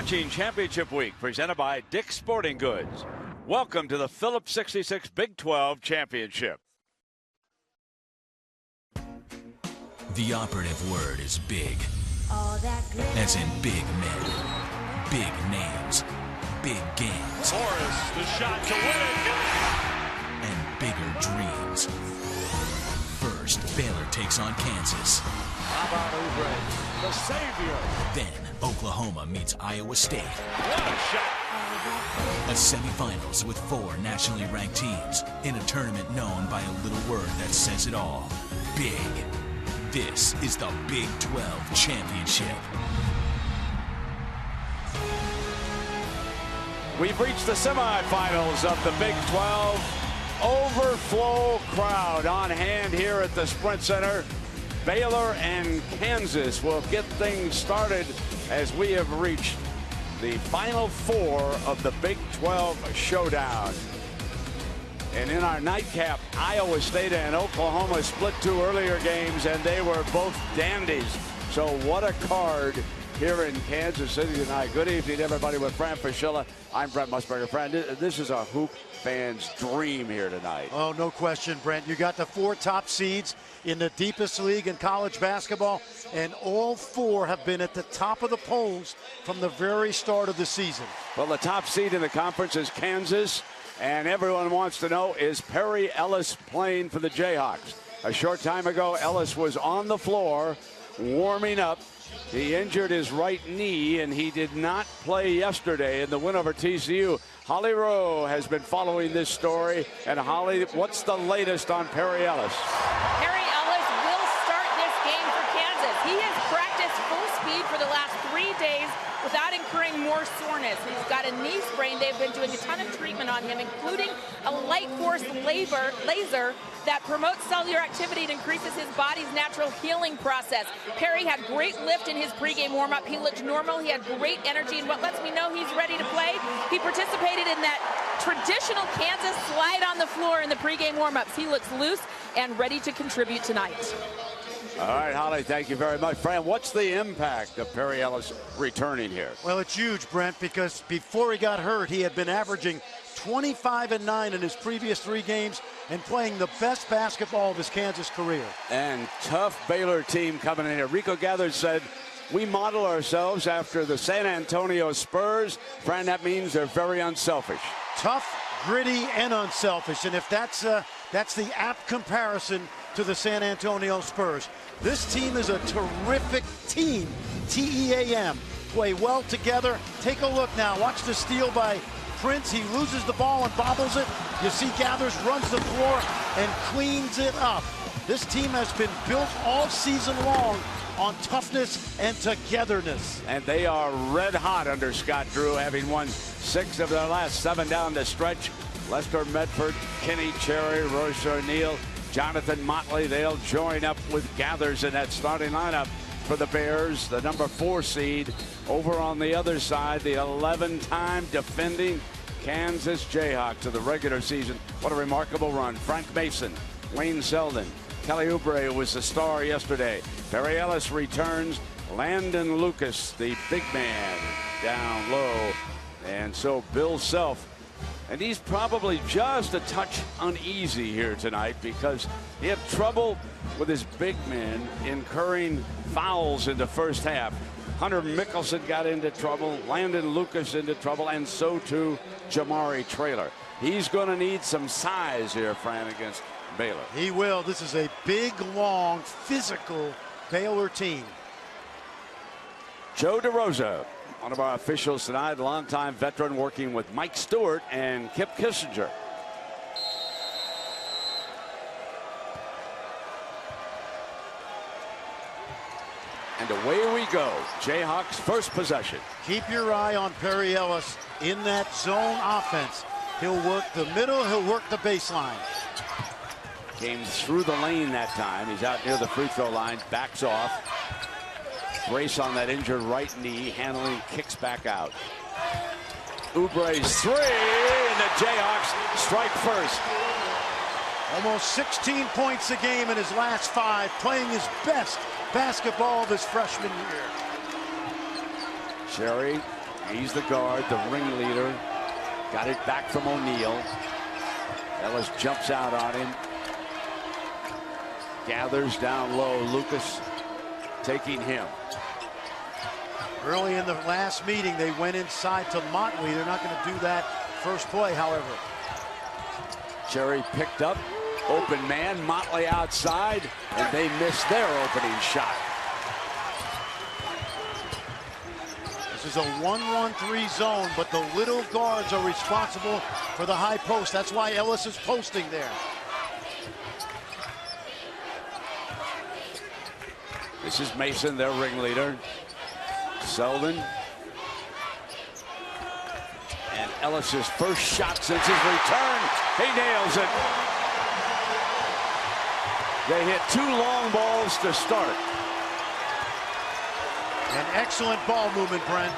watching Championship Week, presented by Dick's Sporting Goods. Welcome to the Phillips 66 Big 12 Championship. The operative word is big. As in big men, big names, big games. Morris, the shot to win. And bigger dreams. First, Baylor takes on Kansas. How about Oubre, the savior? Then, Oklahoma meets Iowa State. What a shot. A semifinals with 4 nationally ranked teams in a tournament known by a little word that says it all. Big. This is the Big 12 Championship. We've reached the semifinals of the Big 12. Overflow crowd on hand here at the Sprint Center. Baylor and Kansas will get things started as we have reached the Final Four of the Big 12 showdown. And in our nightcap, Iowa State and Oklahoma split 2 earlier games, and they were both dandies. So what a card here in Kansas City tonight. Good evening, everybody, with Fran Fraschilla. I'm Brent Musburger. Fran, this is a hoop fan's dream here tonight. Oh, no question, Brent. You got the 4 top seeds in the deepest league in college basketball, and all 4 have been at the top of the polls from the very start of the season. Well, the top seed in the conference is Kansas, and everyone wants to know, is Perry Ellis playing for the Jayhawks? A short time ago, Ellis was on the floor warming up. He injured his right knee, and he did not play yesterday in the win over TCU. Holly Rowe has been following this story. And Holly, what's the latest on Perry Ellis? Perry Ellis will start this game for Kansas. He has practiced full speed for the last 3 days without incurring more soreness. He's got a knee sprain. They've been doing a ton of treatment on him, including a light force laser that promotes cellular activity and increases his body's natural healing process. Perry had great lift in his pregame warm-up. He looked normal. He had great energy, and what lets me know he's ready to play, he participated in that traditional Kansas slide on the floor in the pregame warm-ups. He looks loose and ready to contribute tonight. All right, Holly, thank you very much. Fran, what's the impact of Perry Ellis returning here? Well, it's huge, Brent, because before he got hurt, he had been averaging 25-9 in his previous 3 games and playing the best basketball of his Kansas career. And tough Baylor team coming in here. Rico Gathers said, we model ourselves after the San Antonio Spurs. Fran, that means they're very unselfish. Tough, gritty, and unselfish. And if that's the apt comparison to the San Antonio Spurs. This team is a terrific team. T-E-A-M. Play well together. Take a look now. Watch the steal by Prince. He loses the ball and bobbles it. You see Gathers runs the floor and cleans it up. This team has been built all season long on toughness and togetherness. And they are red hot under Scott Drew, having won 6 of their last 7 down the stretch. Lester Medford, Kenny Cherry, Royce O'Neal, Jonathan Motley, they'll join up with Gathers in that starting lineup for the Bears, the number 4 seed. Over on the other side, the 11-time defending Kansas Jayhawks of the regular season. What a remarkable run. Frank Mason, Wayne Selden, Kelly Oubre was the star yesterday. Perry Ellis returns. Landon Lucas, the big man, down low. And so Bill Self, and he's probably just a touch uneasy here tonight because he had trouble with his big men incurring fouls in the first half. Hunter Mickelson got into trouble, Landon Lucas into trouble, and so too Jamari Traylor. He's going to need some size here, Fran, against Baylor. He will. This is a big, long, physical Baylor team. Joe DeRosa, one of our officials tonight, a longtime veteran working with Mike Stewart and Kip Kissinger. And away we go. Jayhawks first possession. Keep your eye on Perry Ellis in that zone offense. He'll work the middle, he'll work the baseline. Came through the lane that time. He's out near the free throw line, backs off. Brace on that injured right knee, handling, kicks back out. Oubre's 3, and the Jayhawks strike first. Almost 16 points a game in his last 5, playing his best basketball of his freshman year. Cherry He's the guard, the ringleader. Got it back from O'Neal. Ellis jumps out on him. Gathers down low. Lucas taking him. Early in the last meeting, they went inside to Motley. They're not going to do that first play, however. Cherry picked up. Open man. Motley outside. And they missed their opening shot. This is a 1-1-3 zone, but the little guards are responsible for the high post. That's why Ellis is posting there. This is Mason, their ringleader. Selden. And Ellis's first shot since his return. He nails it. They hit 2 long balls to start. An excellent ball movement, Brent.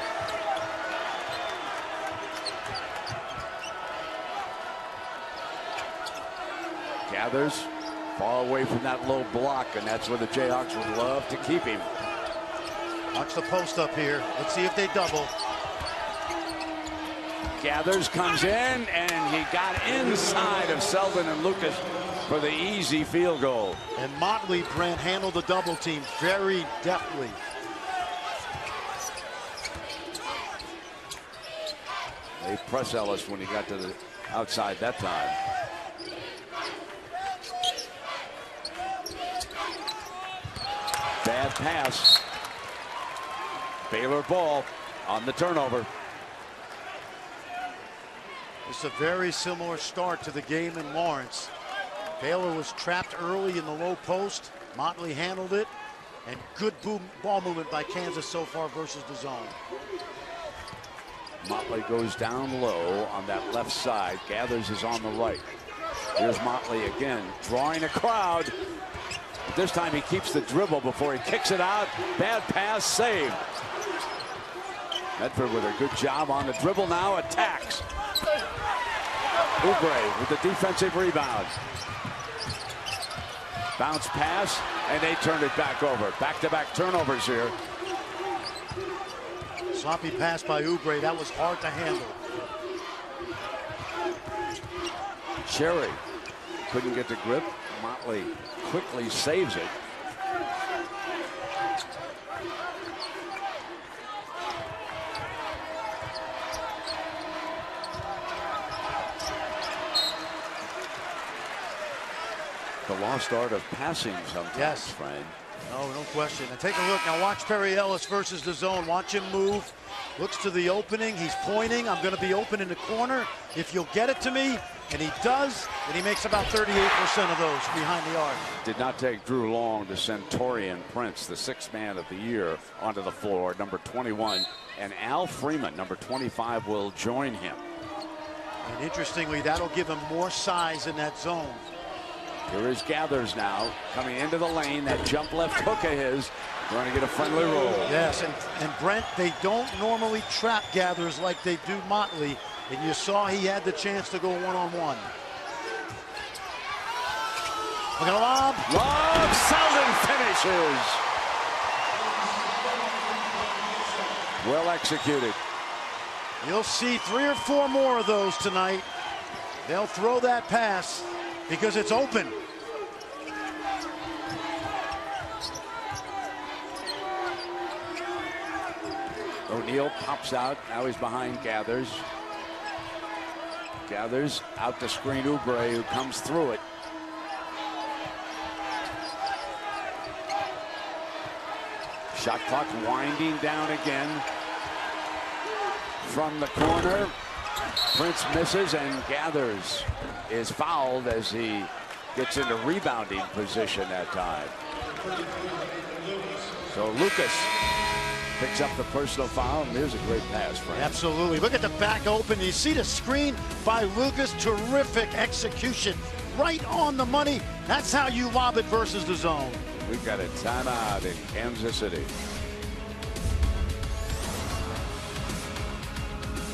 Gathers far away from that low block, and that's where the Jayhawks would love to keep him. Watch the post up here. Let's see if they double. Gathers, comes in, and he got inside of Selden and Lucas for the easy field goal. And Motley, Brent, handled the double team very deftly. They press Ellis when he got to the outside that time. Bad pass. Baylor ball on the turnover. It's a very similar start to the game in Lawrence. Baylor was trapped early in the low post. Motley handled it. And good ball movement by Kansas so far versus the zone. Motley goes down low on that left side. Gathers is on the right. Here's Motley again, drawing a crowd. But this time he keeps the dribble before he kicks it out. Bad pass, saved. Medford with a good job on the dribble now, attacks. Oubre with the defensive rebound. Bounce pass, and they turned it back over. Back-to-back turnovers here. Sloppy pass by Oubre. That was hard to handle. Cherry couldn't get the grip. Motley quickly saves it. The lost art of passing sometimes, yes, friend. No question. And take a look. Now watch Perry Ellis versus the zone. Watch him move. Looks to the opening. He's pointing. I'm going to be open in the corner if you'll get it to me. And he does. And he makes about 38% of those behind the arc. Did not take Drew long to send Torian Prince, the 6th man of the year, onto the floor, number 21. And Al Freeman, number 25, will join him. And interestingly, that'll give him more size in that zone. Here is Gathers now, coming into the lane. That jump left hook of his, trying to get a friendly roll. Yes, and Brent, they don't normally trap Gathers like they do Motley. And you saw he had the chance to go one-on-one. Look at the lob. Lob, Selden finishes. Well executed. You'll see 3 or 4 more of those tonight. They'll throw that pass because it's open. O'Neal pops out. Now he's behind Gathers. Gathers out to screen Oubre, who comes through it. Shot clock winding down again. From the corner, Prince misses, and Gathers is fouled as he gets into rebounding position that time. So Lucas picks up the personal foul, and there's a great pass, Frank. Absolutely. Look at the back open. You see the screen by Lucas. Terrific execution. Right on the money. That's how you lob it versus the zone. We've got a timeout in Kansas City.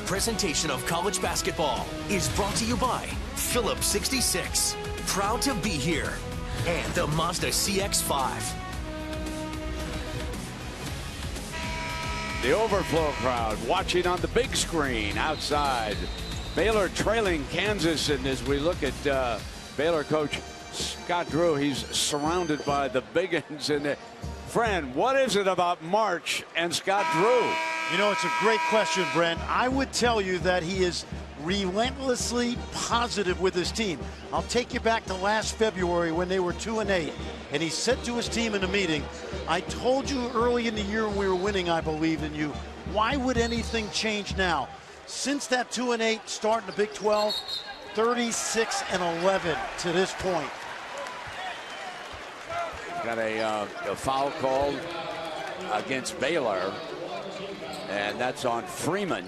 Presentation of college basketball is brought to you by Phillips 66. Proud to be here. And the Mazda CX-5. The overflow crowd watching on the big screen outside. Baylor trailing Kansas, and as we look at Baylor coach Scott Drew, he's surrounded by the big uns. And friend, what is it about March and Scott Drew? You know, it's a great question, Brent. I would tell you that he is relentlessly positive with his team. I'll take you back to last February when they were 2-8, and he said to his team in a meeting, I told you early in the year when we were winning, I believed in you. Why would anything change now? Since that 2-8 start in the Big 12, 36-11 to this point. Got a foul called against Baylor, and that's on Freeman,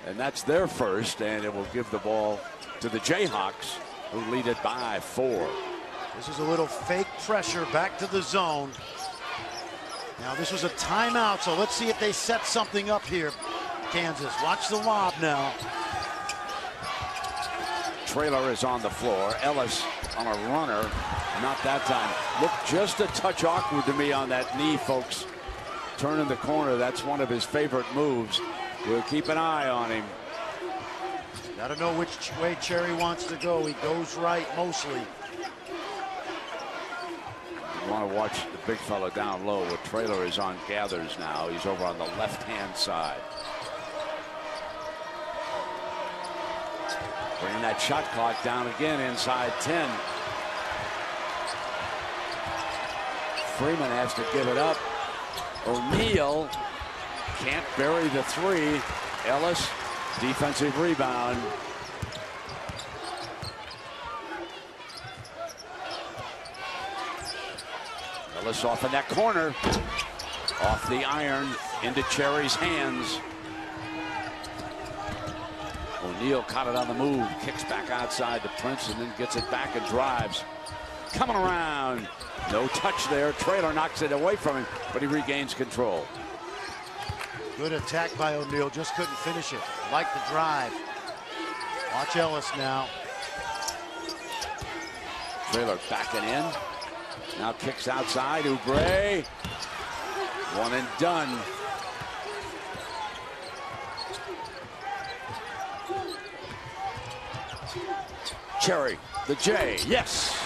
and that's their first, and it will give the ball to the Jayhawks, who lead it by 4. This is a little fake pressure back to the zone. Now this was a timeout, so let's see if they set something up here. Kansas, watch the lob now. Trailer is on the floor. Ellis on a runner. Not that time. Looked just a touch awkward to me on that knee, folks. Turning the corner. That's one of his favorite moves. We'll keep an eye on him. Got to know which way Cherry wants to go. He goes right mostly. You want to watch the big fella down low. Where Trailer is on Gathers now. He's over on the left-hand side. Bringing that shot clock down again inside 10. Freeman has to give it up. O'Neal can't bury the 3. Ellis, defensive rebound. Ellis off in that corner. Off the iron into Cherry's hands. O'Neal caught it on the move, kicks back outside to Prince, and then gets it back and drives. Coming around. No touch there. Trailer knocks it away from him, but he regains control. Good attack by O'Neal, just couldn't finish it. Like the drive. Watch Ellis now. Trailer backing in. Now kicks outside. Oubre. One and done. Cherry, the J, yes.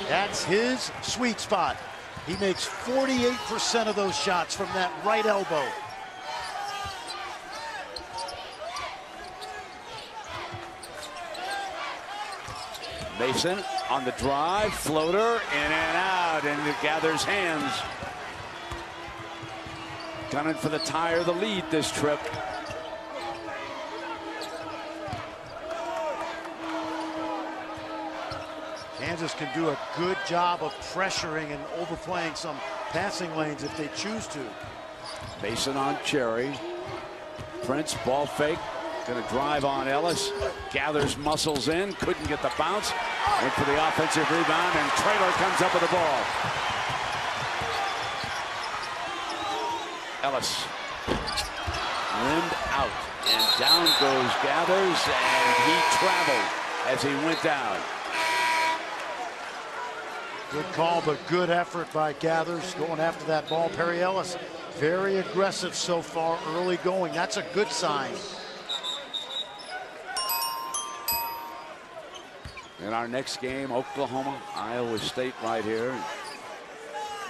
That's his sweet spot. He makes 48% of those shots from that right elbow. Mason on the drive, floater, in and out, and it gathers hands. Gunning for the tie or the lead this trip. Kansas can do a good job of pressuring and overplaying some passing lanes if they choose to. Mason on Cherry. Prince, ball fake. Going to drive on Ellis. Gathers muscles in. Couldn't get the bounce. Went for the offensive rebound, and Trailer comes up with the ball. Ellis. Rimmed out. And down goes Gathers, and he traveled as he went down. Good call, but good effort by Gathers going after that ball. Perry Ellis, very aggressive so far, early going. That's a good sign. In our next game, Oklahoma, Iowa State right here.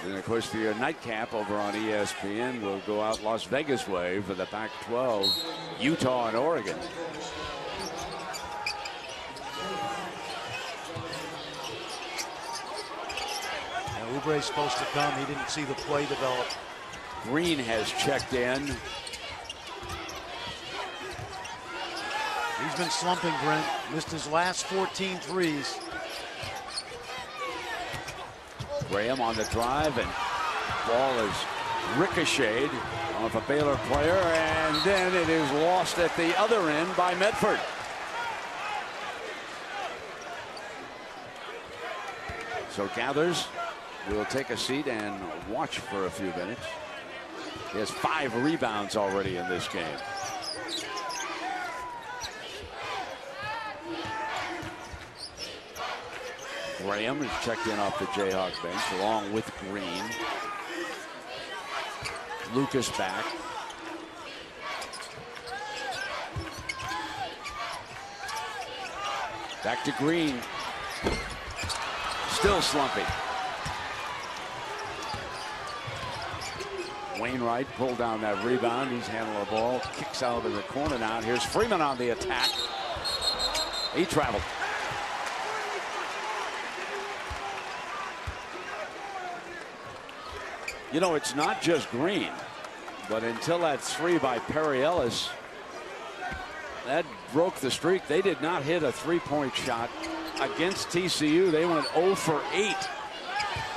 And of course, for your nightcap over on ESPN, we'll go out Las Vegas way for the Pac-12, Utah and Oregon. Oubre's supposed to come. He didn't see the play develop. Green has checked in. He's been slumping, Brent. Missed his last 14 threes. Graham on the drive, and ball is ricocheted off a Baylor player, and then it is lost at the other end by Medford. So Gathers will take a seat and watch for a few minutes. He has 5 rebounds already in this game. Graham is checked in off the Jayhawk bench along with Green. Lucas back. Back to Green. Still slumping. Wainwright pulled down that rebound. He's handled the ball. Kicks out in the corner now. Here's Freeman on the attack. He traveled. You know, it's not just Green, but until that three by Perry Ellis, that broke the streak. They did not hit a three-point shot against TCU. They went 0 for 8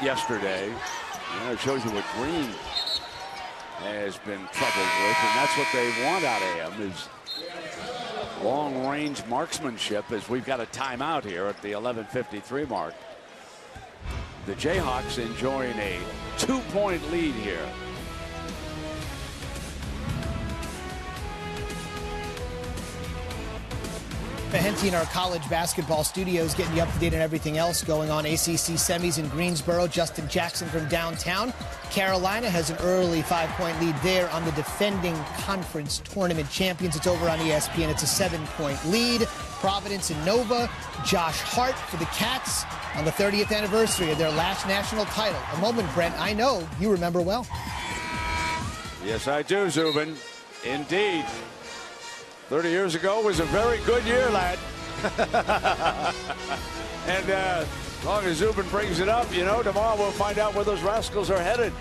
yesterday. It shows you what Green has been troubled with, and that's what they want out of him, is long-range marksmanship, as we've got a timeout here at the 11:53 mark. The Jayhawks enjoying a 2-point lead here. Henty in our college basketball studios getting you up to date on everything else going on. ACC semis in Greensboro. Justin Jackson from downtown. Carolina has an early 5-point lead there on the defending conference tournament champions. It's over on ESPN. It's a 7-point lead. Providence and Nova. Josh Hart for the Cats on the 30th anniversary of their last national title. A moment, Brent, I know you remember well. Yes, I do, Zubin. Indeed. 30 years ago was a very good year, lad. And as long as Zubin brings it up, you know, tomorrow we'll find out where those Rascals are headed.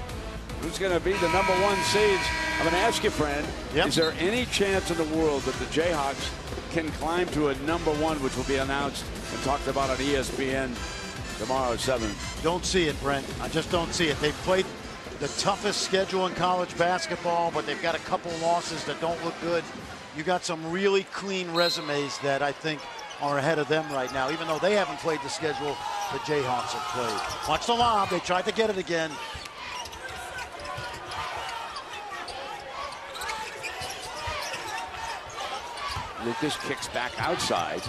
Who's going to be the #1 seeds? I'm going to ask you, friend, is there any chance in the world that the Jayhawks can climb to a #1, which will be announced and talked about on ESPN tomorrow at 7? Don't see it, Brent. I just don't see it. They've played the toughest schedule in college basketball, but they've got a couple losses that don't look good. You got some really clean resumes that I think are ahead of them right now, even though they haven't played the schedule the Jayhawks have played. Watch the lob. They tried to get it again. Lucas kicks back outside.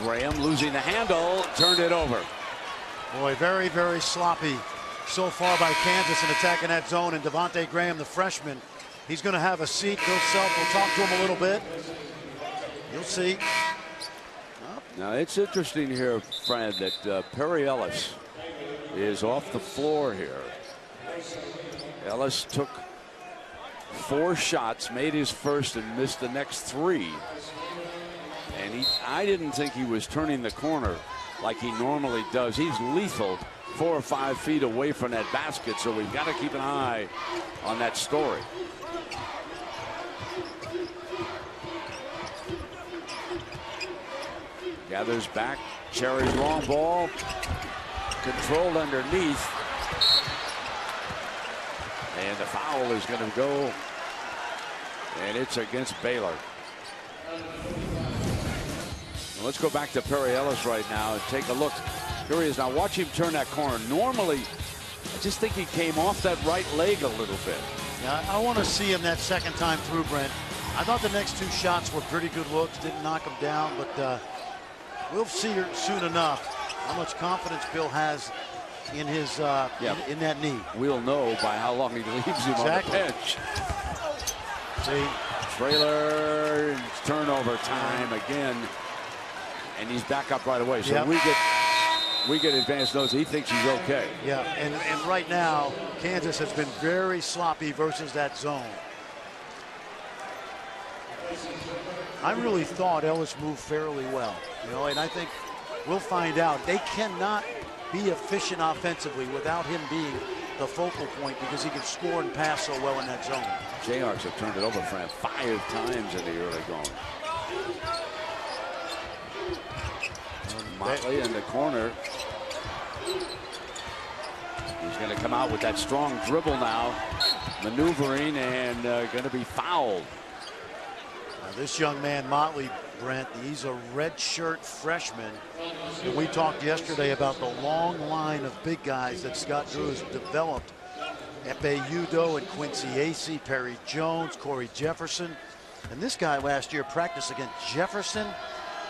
Graham losing the handle, turned it over. Boy, very, very sloppy so far by Kansas in attacking that zone. And Devontae Graham, the freshman, he's going to have a seat. Bill Self will talk to him a little bit. You'll see. Now, it's interesting here, Fred, that Perry Ellis is off the floor here. Ellis took 4 shots, made his first and missed the next 3. And I didn't think he was turning the corner like he normally does. He's lethal 4 or 5 feet away from that basket, so we've got to keep an eye on that story. Gathers back. Cherry's long ball. Controlled underneath. And the foul is going to go. And it's against Baylor. Well, let's go back to Perry Ellis right now and take a look. Here he is. Now watch him turn that corner. Normally, I just think he came off that right leg a little bit. Yeah, I want to see him that second time through, Brent. I thought the next 2 shots were pretty good looks. Didn't knock him down, but we'll see soon enough how much confidence Bill has in his in that knee. We'll know by how long he leaves him on the bench. See, trailer, turnover time again, and he's back up right away. So we get advanced notes. He thinks he's okay. Yeah, and right now Kansas has been very sloppy versus that zone. I really thought Ellis moved fairly well, you know, and I think we'll find out. They cannot be efficient offensively without him being the focal point, because he can score and pass so well in that zone. Jayhawks have turned it over for him 5 times in the early going. Motley in the corner. He's going to come out with that strong dribble now, maneuvering, and going to be fouled. This young man, Motley, Brent, he's a redshirt freshman. And we talked yesterday about the long line of big guys that Scott Drew has developed. Epe Udoh and Quincy Acey, Perry Jones, Corey Jefferson. And this guy last year practiced against Jefferson,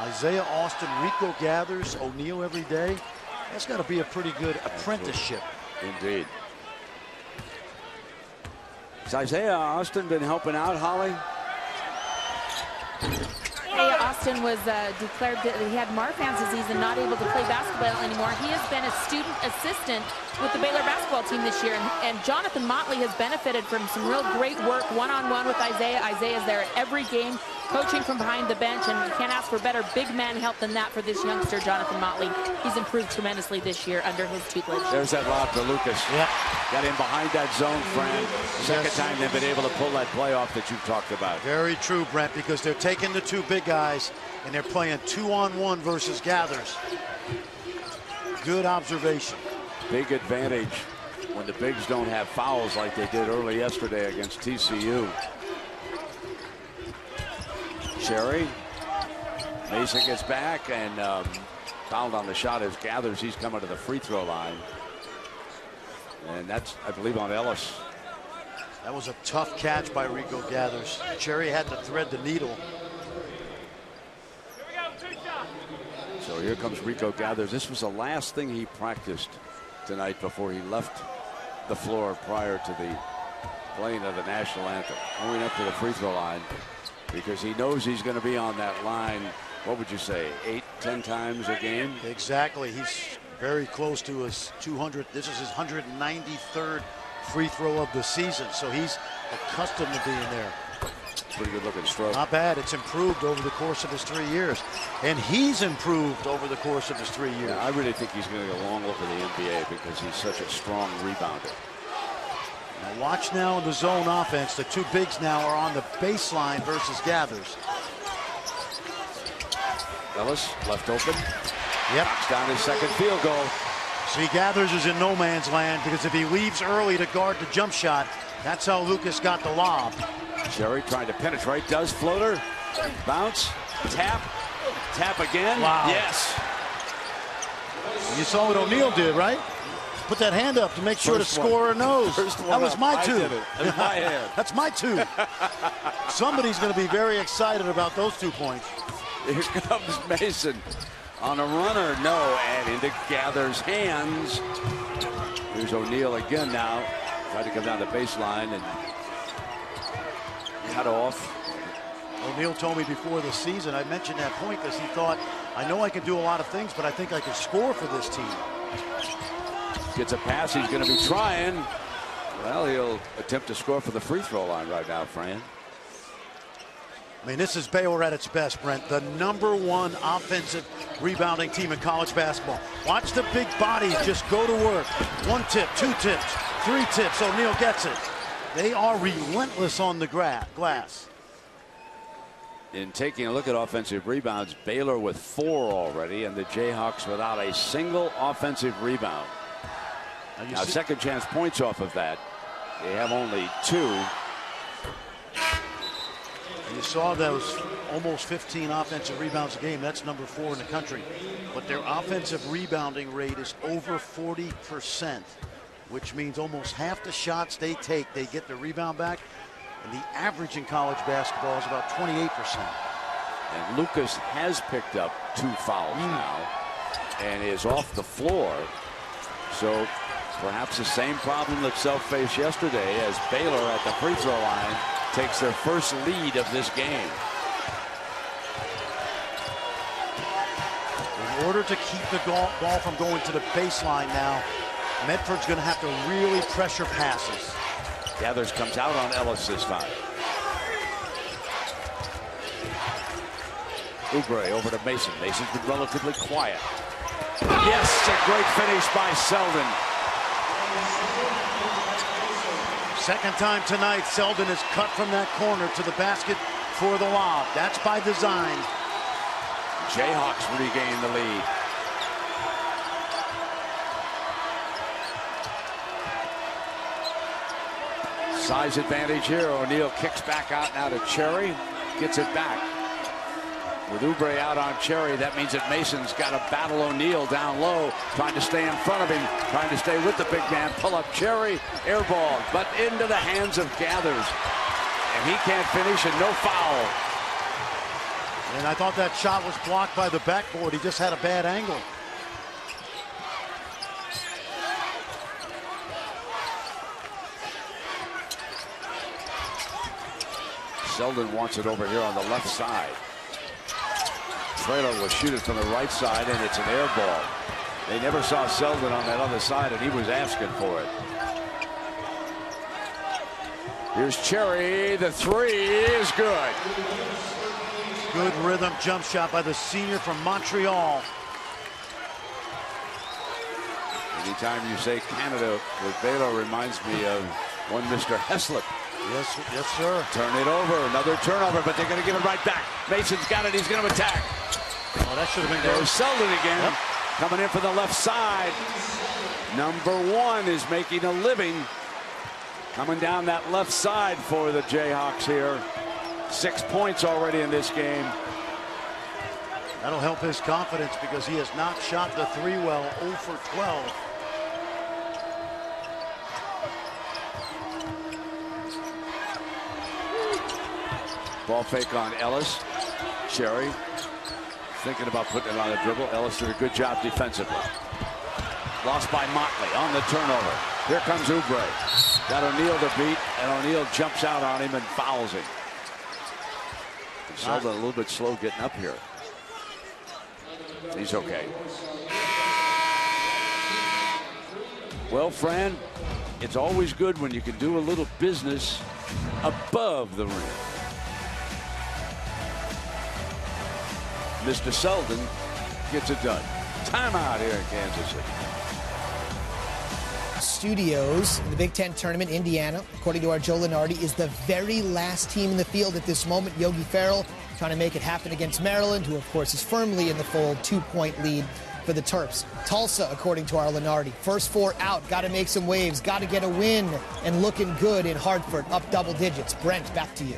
Isaiah Austin, Rico Gathers, O'Neal every day. That's got to be a pretty good apprenticeship. Indeed. Has Isaiah Austin been helping out, Holly? Isaiah Austin was declared that he had Marfan's disease and not able to play basketball anymore. He has been a student assistant with the Baylor basketball team this year, and Jonathan Motley has benefited from some real great work one-on-one with Isaiah. Isaiah's there at every game, coaching from behind the bench, and you can't ask for better big man help than that for this youngster, Jonathan Motley. He's improved tremendously this year under his tutelage. There's that lob to Lucas. Yep. Got him behind that zone, Fran. Second time they've been able to pull that play off that you talked about. Very true, Brent, because they're taking the two big guys and they're playing 2-on-1 versus gathers. Good observation. Big advantage when the bigs don't have fouls like they did early yesterday against TCU. Cherry. Mason gets back and fouled on the shot as gathers. He's coming to the free throw line. And that's, I believe, on Ellis. That was a tough catch by Rico Gathers. Cherry had to thread the needle. So here comes Rico Gathers. This was the last thing he practiced tonight before he left the floor prior to the playing of the national anthem. Going up to the free throw line because he knows he's going to be on that line, what would you say, 8-10 times a game? Exactly. He's very close to his 200. This is his 193rd free throw of the season, so he's accustomed to being there. Pretty good looking stroke. Not bad. It's improved over the course of his 3 years, and he's improved over the course of his 3 years. Yeah, I really think he's going to get a long look at the NBA because he's such a strong rebounder. Now watch now in the zone offense. The two bigs now are on the baseline versus Gathers. Ellis left open. Yep. Knocks down his second field goal. See, Gathers is in no man's land because if he leaves early to guard the jump shot, that's how Lucas got the lob. Cherry trying to penetrate, does floater, bounce, tap, tap again. Wow. Yes. You saw what O'Neal did, right? Put that hand up to make sure the scorer knows. That was my two. That was my hand. That's my two. Somebody's going to be very excited about those 2 points. Here comes Mason on a runner, no, and into Gathers' hands. Here's O'Neal again now. Tried to come down the baseline and cut off. O'Neal told me before the season, I mentioned that point because he thought, I know I can do a lot of things, but I think I can score for this team. Gets a pass, he's going to be trying. Well, he'll attempt to score for the free throw line right now, Fran. I mean, this is Baylor at its best, Brent. The #1 offensive rebounding team in college basketball. Watch the big bodies just go to work. 1 tip, 2 tips, 3 tips. O'Neal gets it. They are relentless on the glass. In taking a look at offensive rebounds, Baylor with 4 already, and the Jayhawks without a single offensive rebound. Now second chance points off of that. They have only 2. You saw those almost 15 offensive rebounds a game. That's #4 in the country. But their offensive rebounding rate is over 40%, which means almost half the shots they take, they get the rebound back. And the average in college basketball is about 28%. And Lucas has picked up 2 fouls now and is off the floor. So perhaps the same problem that Self faced yesterday as Baylor at the free throw line takes their first lead of this game. In order to keep the ball from going to the baseline now, Medford's going to have to really pressure passes. Gathers comes out on Ellis this time. Oubre over to Mason. Mason's been relatively quiet. Yes, a great finish by Selden. Second time tonight, Selden is cut from that corner to the basket for the lob. That's by design. Jayhawks regain the lead. Size advantage here. O'Neal kicks back out now to Cherry. Gets it back. With Oubre out on Cherry, that means that Mason's got to battle O'Neal down low, trying to stay in front of him, trying to stay with the big man. Pull up Cherry, air ball, but into the hands of Gathers. And he can't finish, and no foul. And I thought that shot was blocked by the backboard. He just had a bad angle. Selden wants it over here on the left side. Traylor will shoot it from the right side, and it's an air ball. They never saw Selden on that other side, and he was asking for it. Here's Cherry. The three is good. Good rhythm jump shot by the senior from Montreal. Anytime you say Canada with Baylor reminds me of one Mr. Heslip. Yes, sir. Turn it over. Another turnover, but they're going to give it right back. Mason's got it. He's going to attack. Oh, that should have been good. There's Selden again. Yep. Coming in from the left side. Number 1 is making a living. Coming down that left side for the Jayhawks here. 6 points already in this game. That'll help his confidence because he has not shot the three well. 0 for 12. Ball fake on Ellis. Cherry thinking about putting it on a dribble. Ellis did a good job defensively. Lost by Motley on the turnover. Here comes Oubre. Got O'Neal to beat, and O'Neal jumps out on him and fouls him. Selden a little bit slow getting up here. He's okay. Well, Fran, it's always good when you can do a little business above the rim. Mr. Selden gets it done. Timeout here in Kansas City. Studios in the Big Ten tournament, Indiana, according to our Joe Lunardi, is the very last team in the field at this moment. Yogi Ferrell trying to make it happen against Maryland, who of course is firmly in the fold. 2-point lead for the Terps. Tulsa, according to our Lunardi, first 4 out, got to make some waves, got to get a win, and looking good in Hartford, up double digits. Brent, back to you.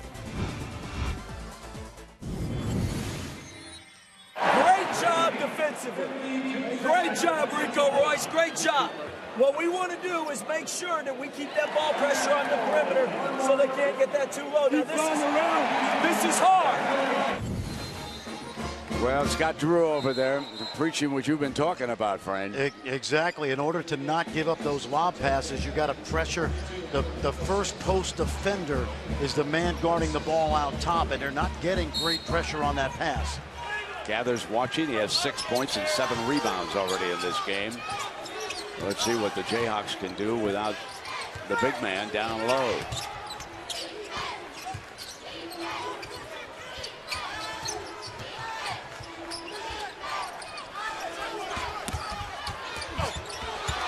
Great job defensively. Great job, Rico Royce. Great job. What we want to do is make sure that we keep that ball pressure on the perimeter so they can't get that too low. Now, this is hard. Well, Scott Drew over there preaching what you've been talking about, Frank. Exactly. In order to not give up those lob passes, you got to pressure the first post defender is the man guarding the ball out top, and they're not getting great pressure on that pass. Gathers watching. He has 6 points and 7 rebounds already in this game. Let's see what the Jayhawks can do without the big man down low.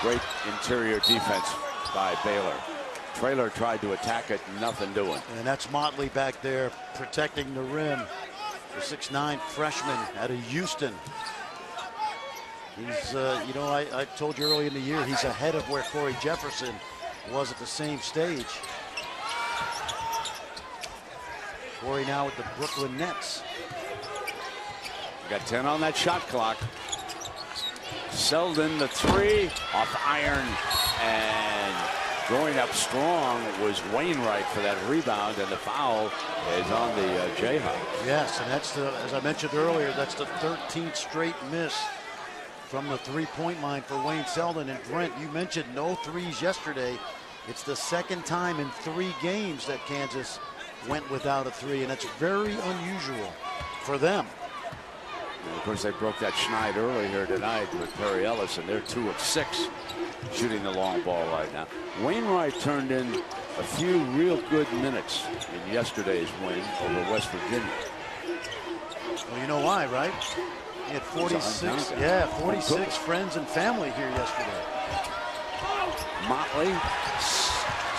Great interior defense by Baylor. Traylor tried to attack it, nothing doing. And that's Motley back there protecting the rim. The 6'9" freshman out of Houston. He's, you know, I told you early in the year, he's ahead of where Corey Jefferson was at the same stage. Corey now with the Brooklyn Nets. Got 10 on that shot clock. Selden, the three, off iron, and going up strong was Wainwright for that rebound, and the foul is on the Jayhawks. Yes, and that's the, as I mentioned earlier, that's the 13th straight miss from the three-point line for Wayne Selden. And Brent, you mentioned no threes yesterday. It's the second time in 3 games that Kansas went without a three, and that's very unusual for them. And of course, they broke that schneid early here tonight with Perry Ellis, and they're 2 of 6 shooting the long ball right now. Wainwright turned in a few real good minutes in yesterday's win over West Virginia. Well, you know why, right? He had 46, yeah, 46 friends and family here yesterday. Motley,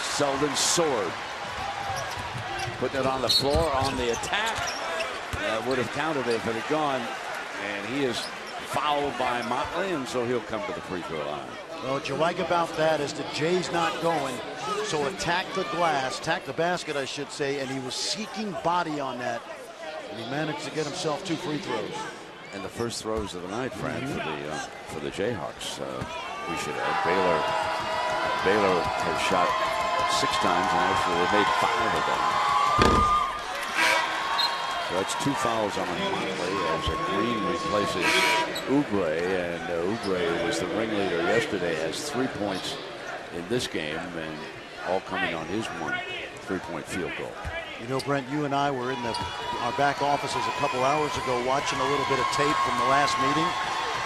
Selden soared. Putting it on the floor on the attack. That would have counted if it had gone. And he is fouled by Motley, and so he'll come to the free throw line. Well, what you like about that is the Jay's not going, so attack the glass, attack the basket, I should say, and he was seeking body on that, and he managed to get himself 2 free throws. And the first throws of the night, Fran, for the Jayhawks. We should add Baylor has shot 6 times, and actually they made 5 of them. So that's 2 fouls on Motley as Green replaces Oubre, and Oubre was the ringleader yesterday, has 3 points in this game, and all coming on his 1 3-point field goal. You know, Brent, you and I were in our back offices a couple hours ago watching a little bit of tape from the last meeting.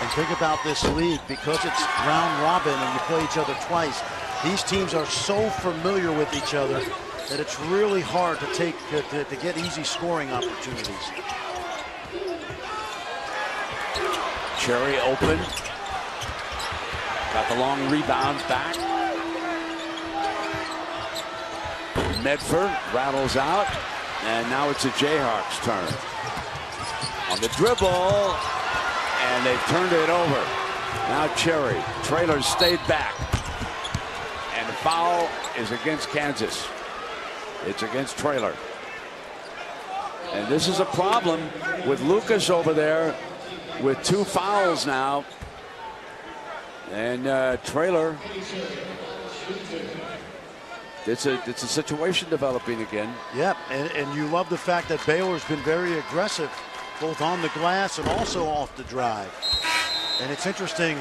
And think about this league, because it's round robin and you play each other twice. These teams are so familiar with each other that it's really hard to get easy scoring opportunities. Cherry open. Got the long rebound back. Medford rattles out, and now it's a Jayhawks turn. On the dribble, and they've turned it over. Now Cherry. Traylor stayed back. And the foul is against Kansas. It's against Traylor. And this is a problem with Lucas over there with 2 fouls now. And Traylor, it's a situation developing again. Yep, and you love the fact that Baylor's been very aggressive, both on the glass and also off the drive. And it's interesting,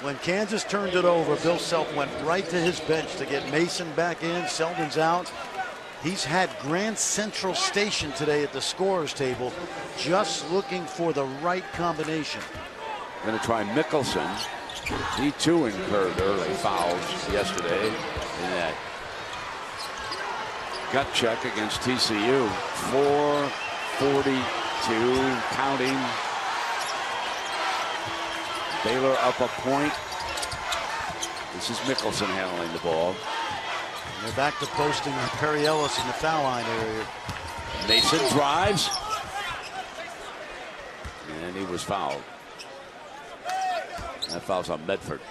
when Kansas turned it over, Bill Self went right to his bench to get Mason back in. Selden's out. He's had Grand Central Station today at the scorer's table, just looking for the right combination. Going to try Mickelson. He too incurred early fouls yesterday in that gut check against TCU. 4:42 counting. Baylor up a point. This is Mickelson handling the ball. And they're back to posting Perry Ellis in the foul line area. Mason drives. And he was fouled. That foul's on Medford.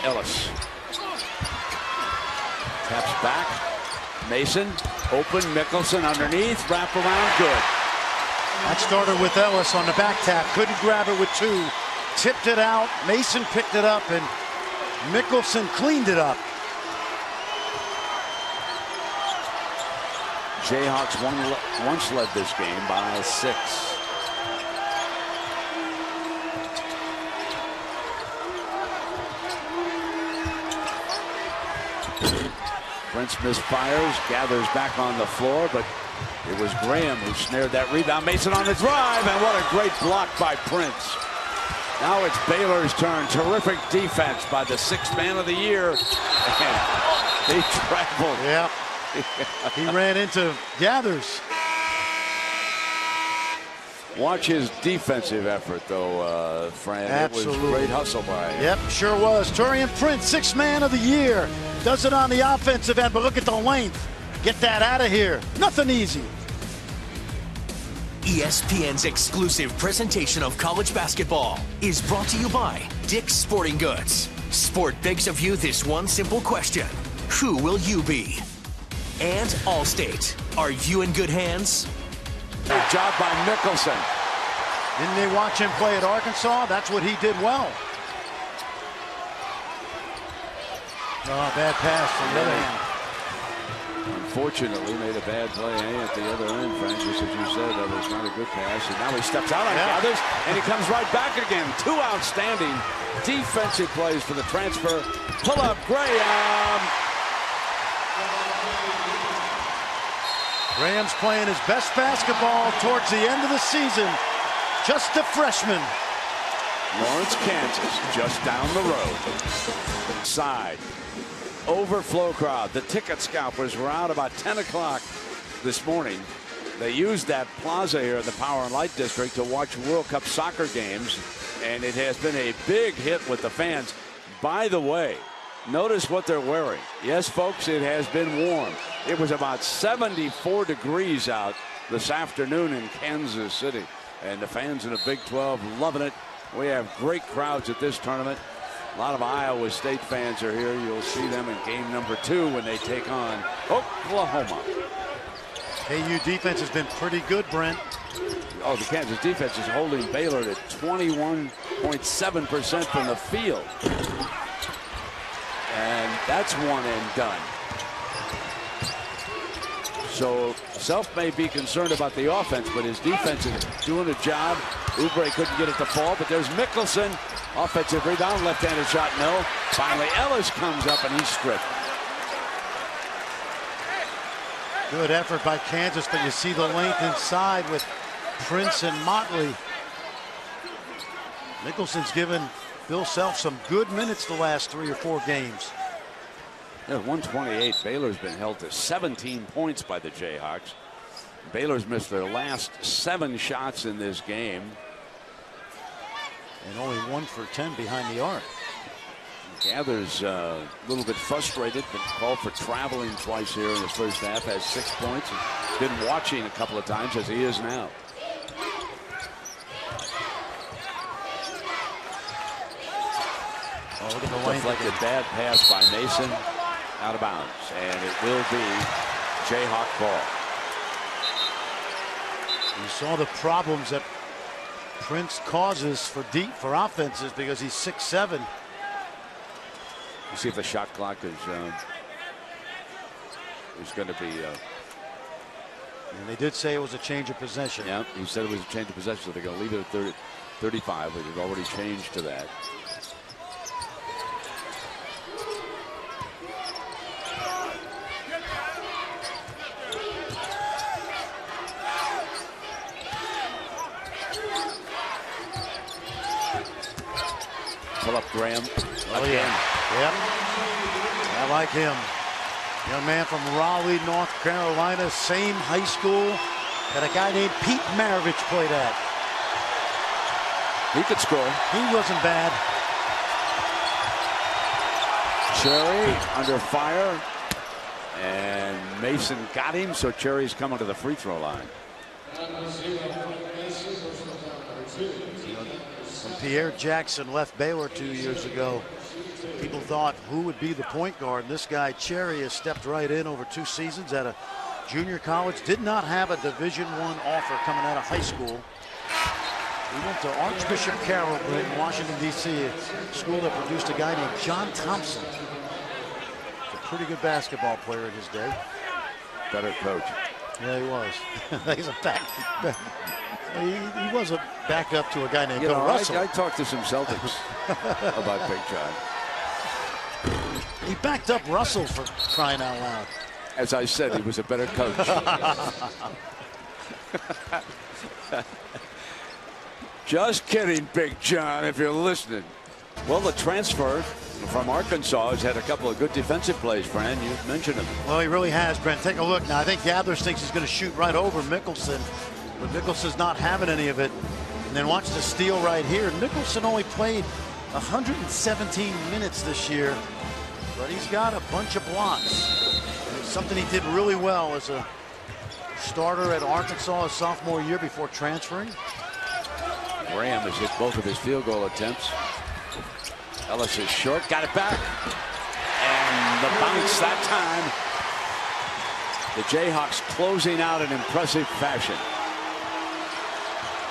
Ellis taps back. Mason open. Mickelson underneath. Wrap around. Good. That started with Ellis on the back tap. Couldn't grab it with 2. Tipped it out. Mason picked it up, and Mickelson cleaned it up. Jayhawks once led this game by 6. Prince misfires, gathers back on the floor, but it was Graham who snared that rebound. Mason on the drive, and what a great block by Prince. Now it's Baylor's turn. Terrific defense by the 6th man of the year. And he traveled. Yeah. He ran into Gathers. Watch his defensive effort, though, Fran. Absolutely. It was great hustle by him. Yep, sure was. Taurean Prince, 6th man of the year. Does it on the offensive end, but look at the length. Get that out of here. Nothing easy. ESPN's exclusive presentation of college basketball is brought to you by Dick's Sporting Goods. Sport begs of you this one simple question: who will you be? And Allstate. Are you in good hands? Good job by Mickelson. Didn't they watch him play at Arkansas? That's what he did well. Oh, bad pass from the other hand. Unfortunately, made a bad play at the other end, Frank. Just as you said, that was not a good pass. And now he steps out on Gathers, and he comes right back again. 2 outstanding defensive plays for the transfer. Pull up, Graham. Graham's playing his best basketball towards the end of the season. Just a freshman. Lawrence, Kansas, just down the road. Side. Overflow crowd. The ticket scalpers were out about 10 o'clock this morning. They used that plaza here in the Power and Light District to watch World Cup soccer games, and it has been a big hit with the fans. By the way, notice what they're wearing. Yes, folks, it has been warm. It was about 74 degrees out this afternoon in Kansas City, and the fans in the Big 12 loving it. We have great crowds at this tournament. A lot of Iowa State fans are here. You'll see them in game number 2 when they take on Oklahoma. KU defense has been pretty good, Brent. Oh, the Kansas defense is holding Baylor at 21.7% from the field. And That's one and done. So Self may be concerned about the offense, but his defense is doing a job. Oubre couldn't get it to fall, but there's Mickelson. Offensive rebound, left-handed shot, no. Finally, Ellis comes up and he's stripped. Good effort by Kansas, but you see the length inside with Prince and Motley. Mickelson's given Bill Self some good minutes the last 3 or 4 games. Yeah, 128. Baylor's been held to 17 points by the Jayhawks. Baylor's missed their last 7 shots in this game. And only 1 for 10 behind the arc. Gather's a little bit frustrated, but called for traveling twice here in the first half. Has 6 points. He's been watching a couple of times, as he is now. Oh, look at the length. Deflected bad pass by Mason. Out of bounds, and it will be Jayhawk ball. You saw the problems that Prince causes for offenses because he's 6'7". You see if the shot clock is going to be. And they did say it was a change of possession. Yeah, he said it was a change of possession, so they're going to leave it at 35, but they've already changed to that. Pull up Graham. Oh, yeah. Yep. I like him. Young man from Raleigh, North Carolina. Same high school that a guy named Pete Maravich played at. He could score. He wasn't bad. Cherry under fire. And Mason got him, so Cherry's coming to the free throw line. When Pierre Jackson left Baylor 2 years ago, people thought who would be the point guard. And this guy Cherry has stepped right in over 2 seasons at a junior college. Did not have a Division I offer coming out of high school. He went to Archbishop Carroll in Washington, D.C., a school that produced a guy named John Thompson. A pretty good basketball player in his day. Better coach. Yeah, he was. He's a he was a backup to a guy named Bill Russell. I talked to some Celtics about Big John. He backed up Russell, for crying out loud. As I said, he was a better coach. Just kidding, Big John, if you're listening. Well, the transfer from Arkansas has had a couple of good defensive plays, Fran. You mentioned him. Well, he really has, Brent. Take a look now. I think Gathers thinks he's going to shoot right over Mickelson, but Mickelson's not having any of it. And then watch the steal right here. Mickelson only played 117 minutes this year, but he's got a bunch of blocks. And it's something he did really well as a starter at Arkansas his sophomore year before transferring. Graham has hit both of his field goal attempts. Ellis is short, got it back. And the bounce that time. The Jayhawks closing out in impressive fashion.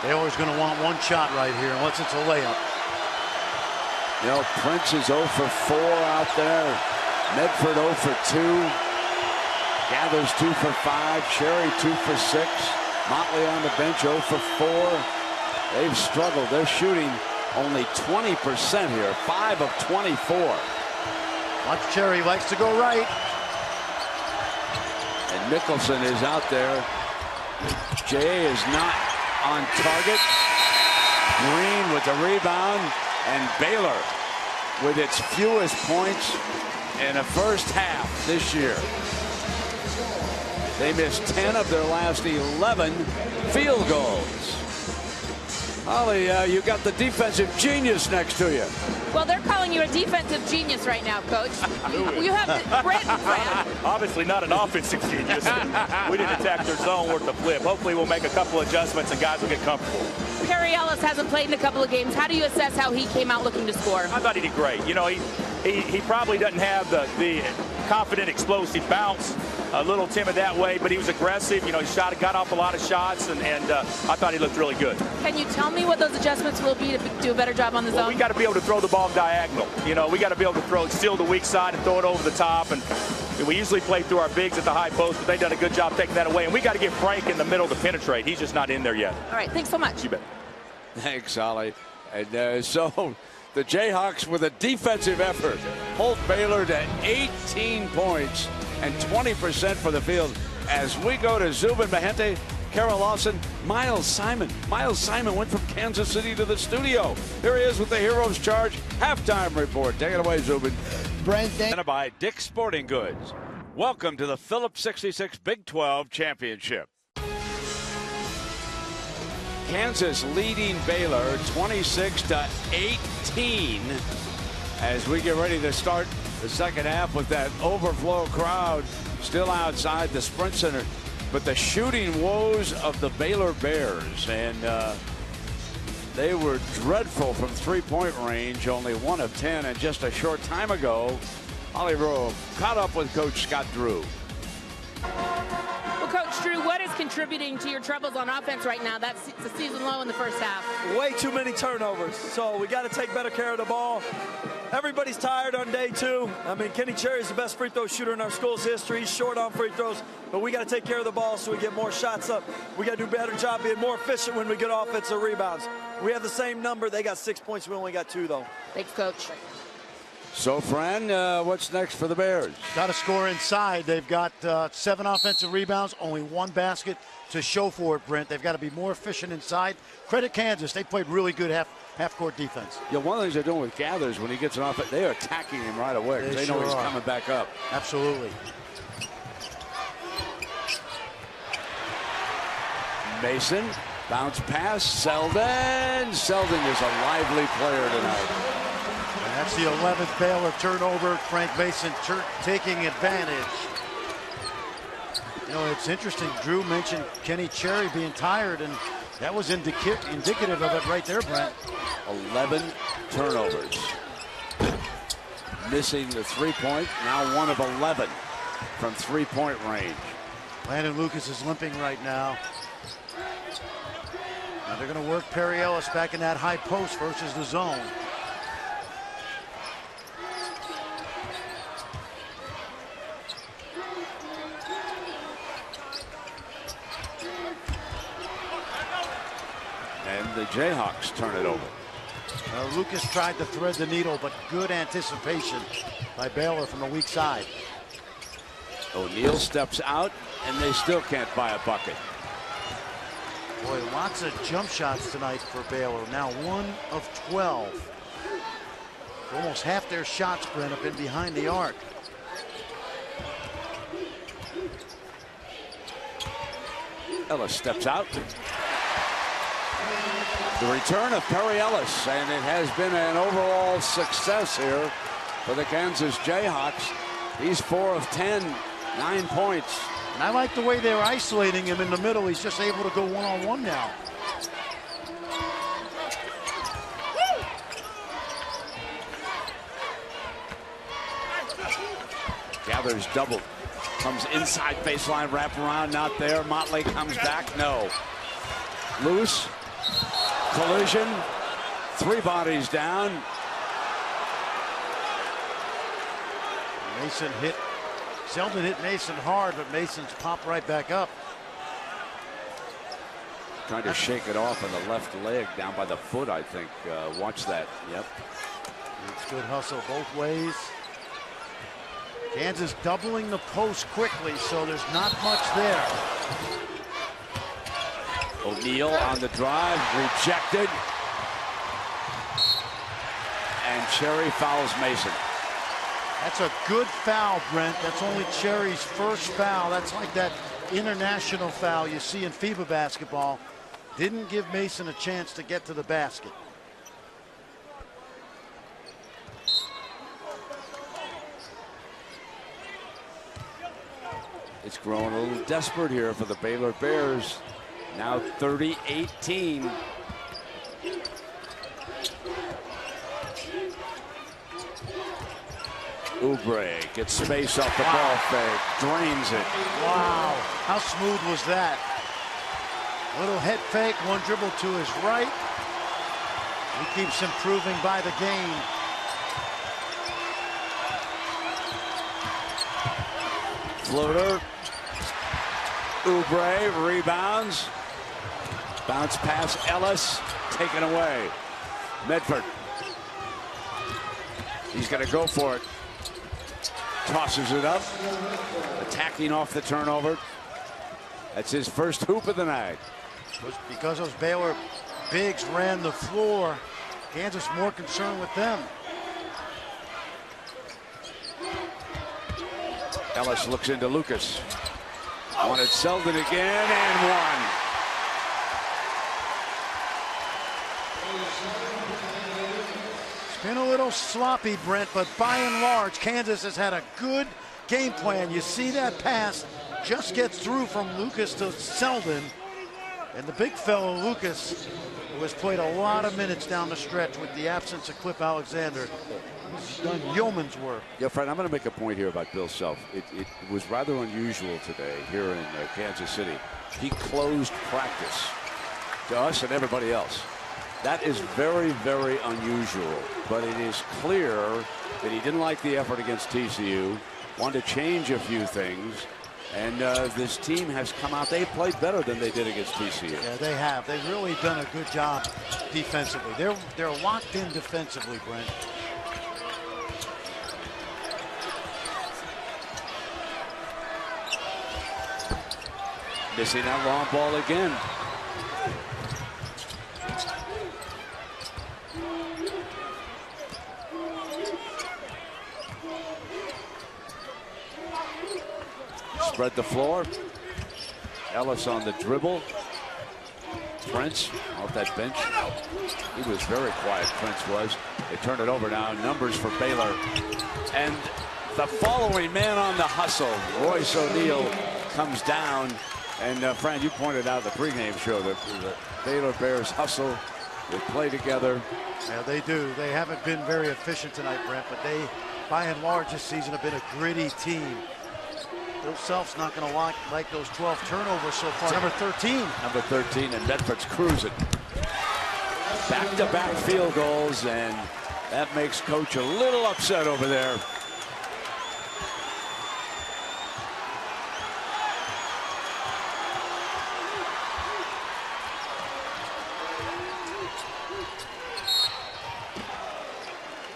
Baylor's going to want one shot right here, unless it's a layup. You know, Prince is 0 for 4 out there. Medford 0 for 2. Gathers 2 for 5. Cherry 2 for 6. Motley on the bench 0 for 4. They've struggled. They're shooting only 20% here. 5 of 24. Watch Cherry likes to go right. And Mickelson is out there. Jay is not on target. Green with the rebound. And Baylor with its fewest points in the first half this year. They missed 10 of their last 11 field goals. Holly, you got the defensive genius next to you. Well, they're calling you a defensive genius right now, Coach. You have Brent and Fran. Obviously not an offensive genius. We didn't attack their zone worth the flip. Hopefully we'll make a couple adjustments and guys will get comfortable. Perry Ellis hasn't played in a couple of games. How do you assess how he came out looking to score? I thought he did great. You know, he probably doesn't have the confident, explosive bounce a little timid that way, but he was aggressive. You know, he got off a lot of shots, and I thought he looked really good. Can you tell me what those adjustments will be to do a better job on the zone? We got to be able to throw the ball diagonal. You know, we got to be able to steal the weak side and throw it over the top. And we usually play through our bigs at the high post, but they've done a good job taking that away. And we got to get Frank in the middle to penetrate. He's just not in there yet. All right, thanks so much. You bet. Thanks, Ollie. And so the Jayhawks, with a defensive effort, hold Baylor to 18 points and 20% for the field. As we go to Zubin Mehenti, Carol Lawson, Miles Simon. Miles Simon went from Kansas City to the studio. Here he is with the Heroes Charge halftime report. Take it away, Zubin. Brent, thank And by Dick's Sporting Goods. Welcome to the Phillips 66 Big 12 Championship. Kansas leading Baylor 26-18 as we get ready to start the second half with that overflow crowd still outside the Sprint Center. But the shooting woes of the Baylor Bears, and they were dreadful from three-point range, only 1 of 10, and just a short time ago, Ollie Rowe caught up with Coach Scott Drew. Well, Coach Drew, what is contributing to your troubles on offense right now? That's the season low in the first half. Way too many turnovers, so we got to take better care of the ball. Everybody's tired on day 2. I mean, Kenny Cherry is the best free throw shooter in our school's history. He's short on free throws, but we got to take care of the ball so we get more shots up. We got to do a better job being more efficient when we get offensive rebounds. We have the same number. They got 6 points. We only got 2, though. Thanks, Coach. So, Fran, what's next for the Bears? Got to score inside. They've got 7 offensive rebounds, only 1 basket to show for it, Brent. They've got to be more efficient inside. Credit Kansas. They played really good half-court defense. Yeah, one of the things they're doing with Gathers, when he gets an offense, they are attacking him right away because they know he's coming back up. Absolutely. Mason, bounce pass, Selden. Selden is a lively player tonight. And that's the 11th Baylor turnover. Frank Mason taking advantage. You know, it's interesting. Drew mentioned Kenny Cherry being tired, and that was indicative of it right there, Brent. 11 turnovers. Missing the three-point, now 1 of 11 from three-point range. Landon Lucas is limping right now. Now they're going to work Perry Ellis back in that high post versus the zone. And the Jayhawks turn it over. Lucas tried to thread the needle, but good anticipation by Baylor from the weak side. O'Neal steps out, and they still can't buy a bucket. Boy, lots of jump shots tonight for Baylor. Now 1 of 12. Almost half their shots, Brent, have been behind the arc. Ellis steps out. The return of Perry Ellis, and it has been an overall success here for the Kansas Jayhawks. He's 4 of 10, 9 points. And I like the way they're isolating him in the middle. He's just able to go one-on-one now. Gathers double. Comes inside baseline, wrap around, not there. Motley comes back, no. Loose. Collision. 3 bodies down. Mason hit. Selden hit Mason hard, but Mason's popped right back up. Trying to shake it off on the left leg, down by the foot, I think. Watch that. Yep. It's good hustle both ways. Kansas doubling the post quickly, so there's not much there. O'Neal on the drive, rejected. And Cherry fouls Mason. That's a good foul, Brent. That's only Cherry's first foul. That's like that international foul you see in FIBA basketball. Didn't give Mason a chance to get to the basket. It's grown a little desperate here for the Baylor Bears. Now 30-18. Oubre gets space off the ball fake, drains it. Wow, how smooth was that? Little head fake, one dribble to his right. He keeps improving by the game. Floater. Oubre rebounds. Bounce pass, Ellis, taken away. Medford. He's going to go for it. Tosses it up. Attacking off the turnover. That's his first hoop of the night. Because those Baylor bigs ran the floor, Kansas more concerned with them. Ellis looks into Lucas. Wanted Selden again and one. It's been a little sloppy, Brent, but by and large, Kansas has had a good game plan. You see that pass just gets through from Lucas to Selden. And the big fellow, Lucas, who has played a lot of minutes down the stretch with the absence of Cliff Alexander, he's done yeoman's work. Yeah, Fred, I'm going to make a point here about Bill Self. It was rather unusual today here in Kansas City. He closed practice to us and everybody else. That is very, very unusual. But it is clear that he didn't like the effort against TCU, wanted to change a few things. And this team has come out. They played better than they did against TCU. Yeah, they have. They've really done a good job defensively. They're locked in defensively, Brent. Missing that long ball again. Spread the floor. Ellis on the dribble. Prince off that bench. He was very quiet, Prince was. They turn it over now. Numbers for Baylor. And the following man on the hustle, Royce O'Neal, comes down. And Fran, you pointed out the pregame show that the Baylor Bears hustle. They play together. Yeah, they do. They haven't been very efficient tonight, Brent, but they, by and large, this season have been a gritty team. Bill Self's not going to like those 12 turnovers so far. Number 13. Number 13, and Medford's cruising. Back-to-back field goals, and that makes Coach a little upset over there.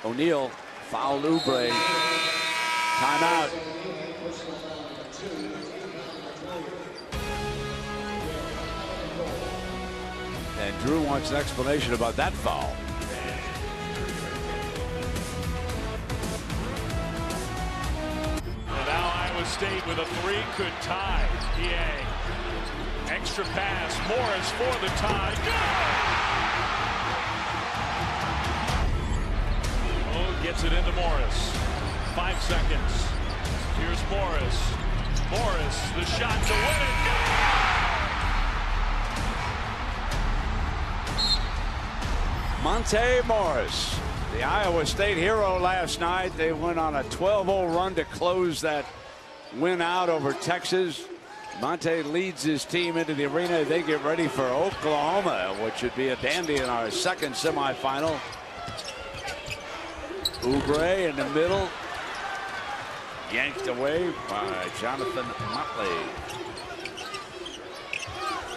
O'Neal fouled Oubre. Timeout. And Drew wants an explanation about that foul. And now Iowa State with a three could tie PA. Extra pass, Morris for the tie. Oh, gets it into Morris. 5 seconds. Here's Morris. Morris, the shot to win it. Monte Morris, the Iowa State hero last night. They went on a 12-0 run to close that win out over Texas. Monte leads his team into the arena. They get ready for Oklahoma, which should be a dandy in our second semifinal. Oubre in the middle. Yanked away by Jonathan Motley.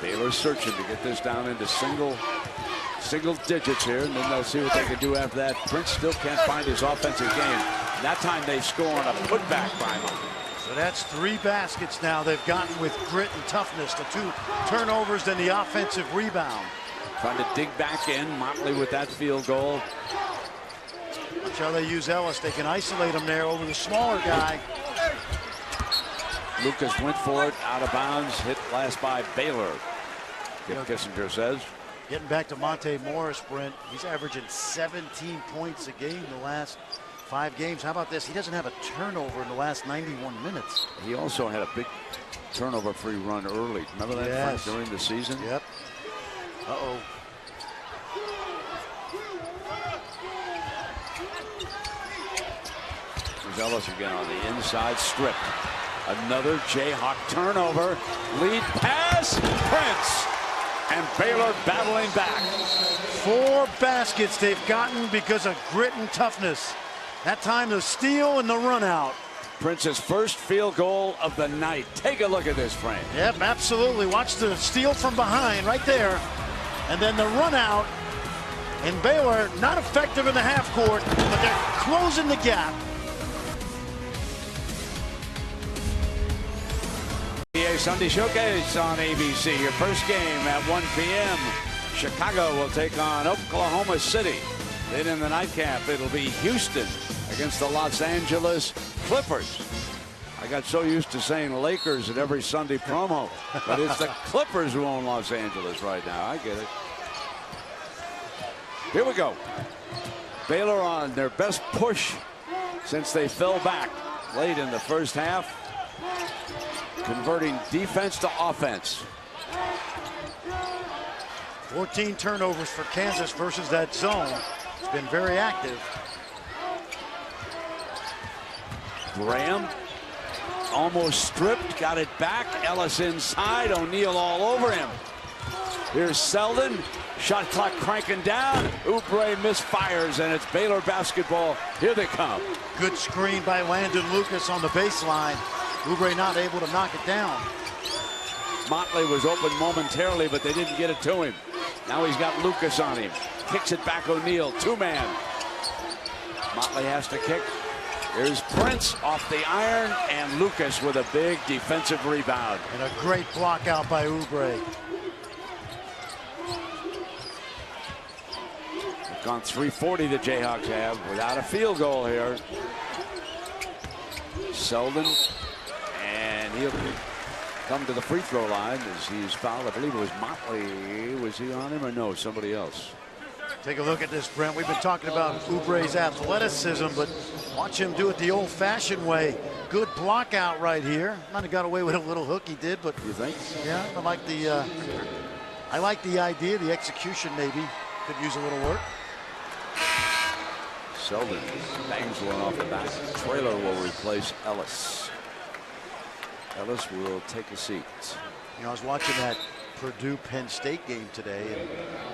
Baylor searching to get this down into single digits here, and then they'll see what they can do after that. Prince still can't find his offensive game. That time they score on a putback by him. So that's 3 baskets now they've gotten with grit and toughness. The 2 turnovers, then the offensive rebound. Trying to dig back in. Motley with that field goal. Watch how they use Ellis. They can isolate him there over the smaller guy. Lucas went for it, out of bounds, hit last by Baylor. Kissinger says. Getting back to Monte Morris, Brent, he's averaging 17 points a game the last 5 games. How about this? He doesn't have a turnover in the last 91 minutes. He also had a big turnover-free run early. Remember that, yes, during the season? Yep. Uh-oh. There's Ellis again on the inside, stripped. Another Jayhawk turnover. Lead pass, Prince. And Baylor battling back. 4 baskets they've gotten because of grit and toughness. That time the steal and the run out. Prince's first field goal of the night. Take a look at this frame. Yep, absolutely. Watch the steal from behind right there. And then the run out. And Baylor not effective in the half court, but they're closing the gap. NBA Sunday Showcase on ABC. Your first game at 1 p.m. Chicago will take on Oklahoma City. Then in the nightcap, it'll be Houston against the Los Angeles Clippers. I got so used to saying Lakers in every Sunday promo, but it's the Clippers who own Los Angeles right now. I get it. Here we go. Baylor on their best push since they fell back late in the first half, converting defense to offense. 14 turnovers for Kansas versus that zone. It's been very active. Graham almost stripped, got it back. Ellis inside, O'Neal all over him. Here's Selden, shot clock cranking down. Oubre misfires, and it's Baylor basketball. Here they come. Good screen by Landon Lucas on the baseline. Oubre not able to knock it down. Motley was open momentarily, but they didn't get it to him. Now he's got Lucas on him. Kicks it back, O'Neal, 2-man. Motley has to kick. Here's Prince off the iron, and Lucas with a big defensive rebound. And a great block out by Oubre. They've gone 340 the Jayhawks have without a field goal here. Selden, and he'll come to the free throw line as he's fouled. I believe it was Motley. Was he on him or no? Somebody else. Take a look at this, Brent. We've been talking about Oubre's athleticism, but watch him do it the old-fashioned way. Good block out right here. Might have got away with a little hook he did, but you think? Yeah, I like the idea. The execution maybe could use a little work. Selden bangs one off the back. Traylor will replace Ellis. Ellis will take a seat. You know, I was watching that Purdue-Penn State game today.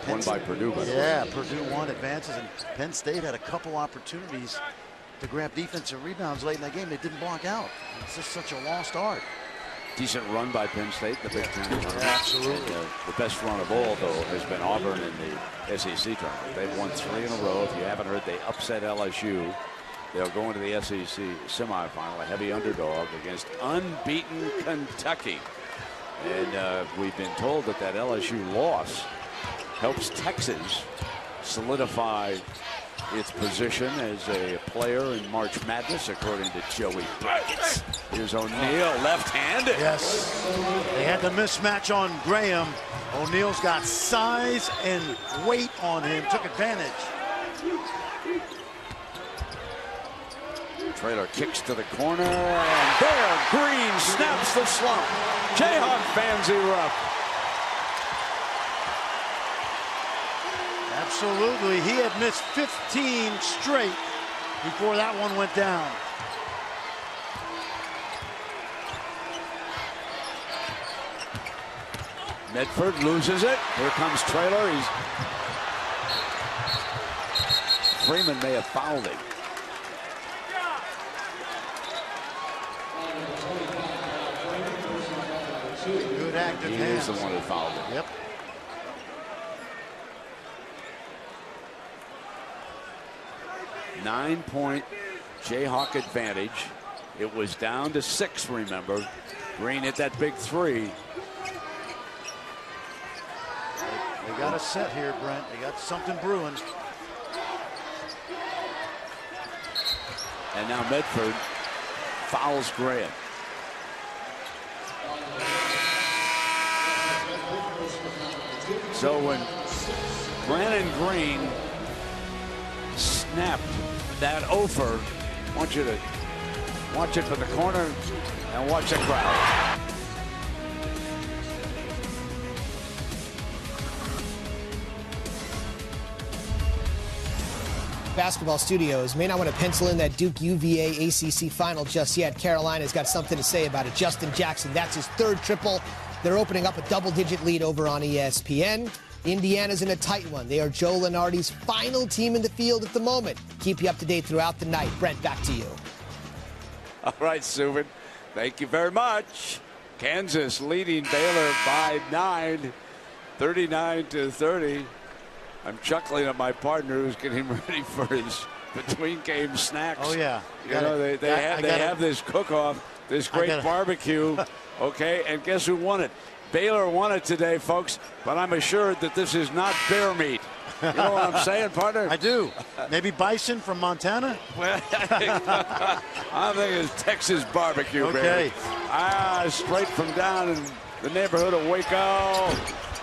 And won by Purdue. Yeah, Purdue won, advances, and Penn State had a couple opportunities to grab defensive rebounds late in that game. They didn't block out. It's just such a lost art. Decent run by Penn State, the Big Ten. Yeah, absolutely. And, the best run of all, though, has been Auburn in the SEC tournament. They've won 3 in a row. If you haven't heard, they upset LSU. They'll go into the SEC semifinal, a heavy underdog against unbeaten Kentucky. And we've been told that LSU loss helps Texas solidify its position as a player in March Madness, according to Joey Buckets. Here's O'Neal, left hand. Yes, they had the mismatch on Graham. O'Neal's got size and weight on him, took advantage. Traylor kicks to the corner, and there, Green snaps the slump. Jayhawk fans erupt. Absolutely, he had missed 15 straight before that one went down. Medford loses it. Here comes Traylor. Freeman may have fouled him. Good active hands. He is the one who fouled him. Yep. Nine-point Jayhawk advantage. It was down to 6, remember. Green hit that big 3. They got a set here, Brent. They got something brewing. And now Medford fouls Graham. So when Brandon Green snapped that offer, I want you to watch it from the corner and watch the crowd. Basketball Studios. May not want to pencil in that Duke UVA ACC final just yet. Carolina's got something to say about it. Justin Jackson, that's his third triple. They're opening up a double-digit lead over on ESPN. Indiana's in a tight one. They are Joe Lunardi's final team in the field at the moment. Keep you up to date throughout the night. Brent, back to you. All right, Subin. Thank you very much. Kansas leading Baylor by 9, 39-30. I'm chuckling at my partner who's getting ready for his between-game snacks. Oh, yeah. You know, they have this cook-off, this great barbecue, okay? And guess who won it? Baylor won it today, folks, but I'm assured that this is not bear meat. You know what I'm saying, partner? I do. Maybe bison from Montana? Well, I think it's Texas barbecue, okay. Baby. Straight from down in the neighborhood of Waco.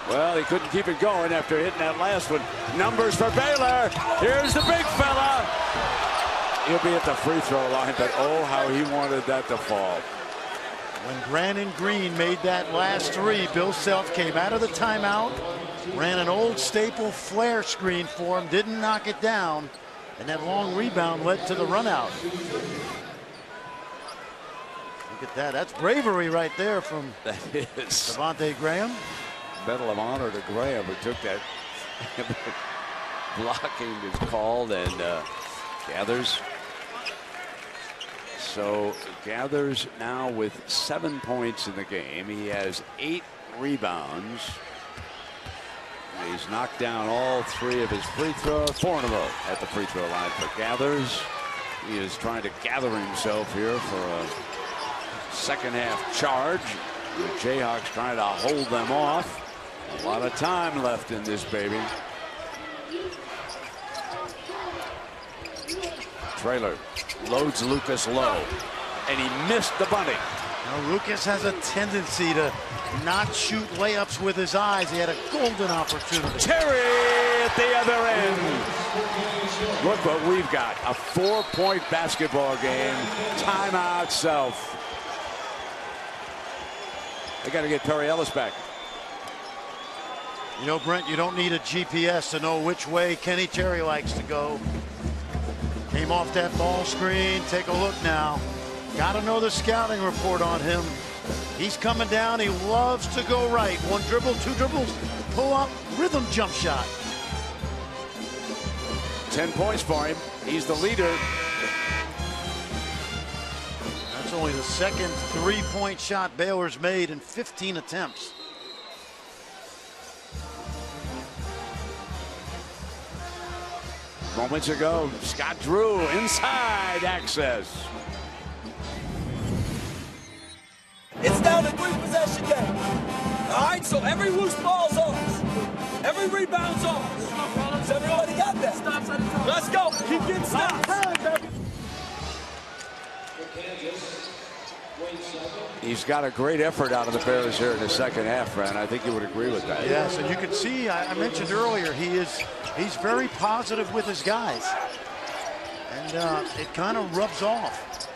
Well, he couldn't keep it going after hitting that last one. Numbers for Baylor. Here's the big fella. He'll be at the free throw line, but oh, how he wanted that to fall. When Brandon Green made that last three, Bill Self came out of the timeout, ran an old staple flare screen for him, didn't knock it down, and that long rebound led to the run out. Look at that. That's bravery right there from Devontae Graham. Medal of Honor to Graham, who took that. Blocking is called and gathers. So gathers now with 7 points in the game. He has 8 rebounds. He's knocked down all 3 of his free throws, 4 in a row at the free throw line for Gathers. He is trying to gather himself here for a second half charge. The Jayhawks trying to hold them off. A lot of time left in this baby. Trailer loads Lucas low, and he missed the bunny. Now, Lucas has a tendency to not shoot layups with his eyes. He had a golden opportunity. Terry at the other end. Look what we've got. A 4-point basketball game. Timeout Self. They got to get Perry Ellis back. You know, Brent, you don't need a GPS to know which way Kenny Terry likes to go. Came off that ball screen. Take a look now. Got to know the scouting report on him. He's coming down. He loves to go right. 1 dribble, 2 dribbles, pull up, rhythm jump shot. 10 points for him. He's the leader. That's only the second 3-point shot Baylor's made in 15 attempts. Moments ago, Scott Drew inside access. It's down to 3-possession game. All right, so every loose ball's ours. Every rebound's ours. Has everybody got that? Let's go. Keep getting stops. He's got a great effort out of the Bears here in the second half, Fran. I think you would agree with that. Yes, and you can see, I mentioned earlier, he's very positive with his guys. And it kind of rubs off.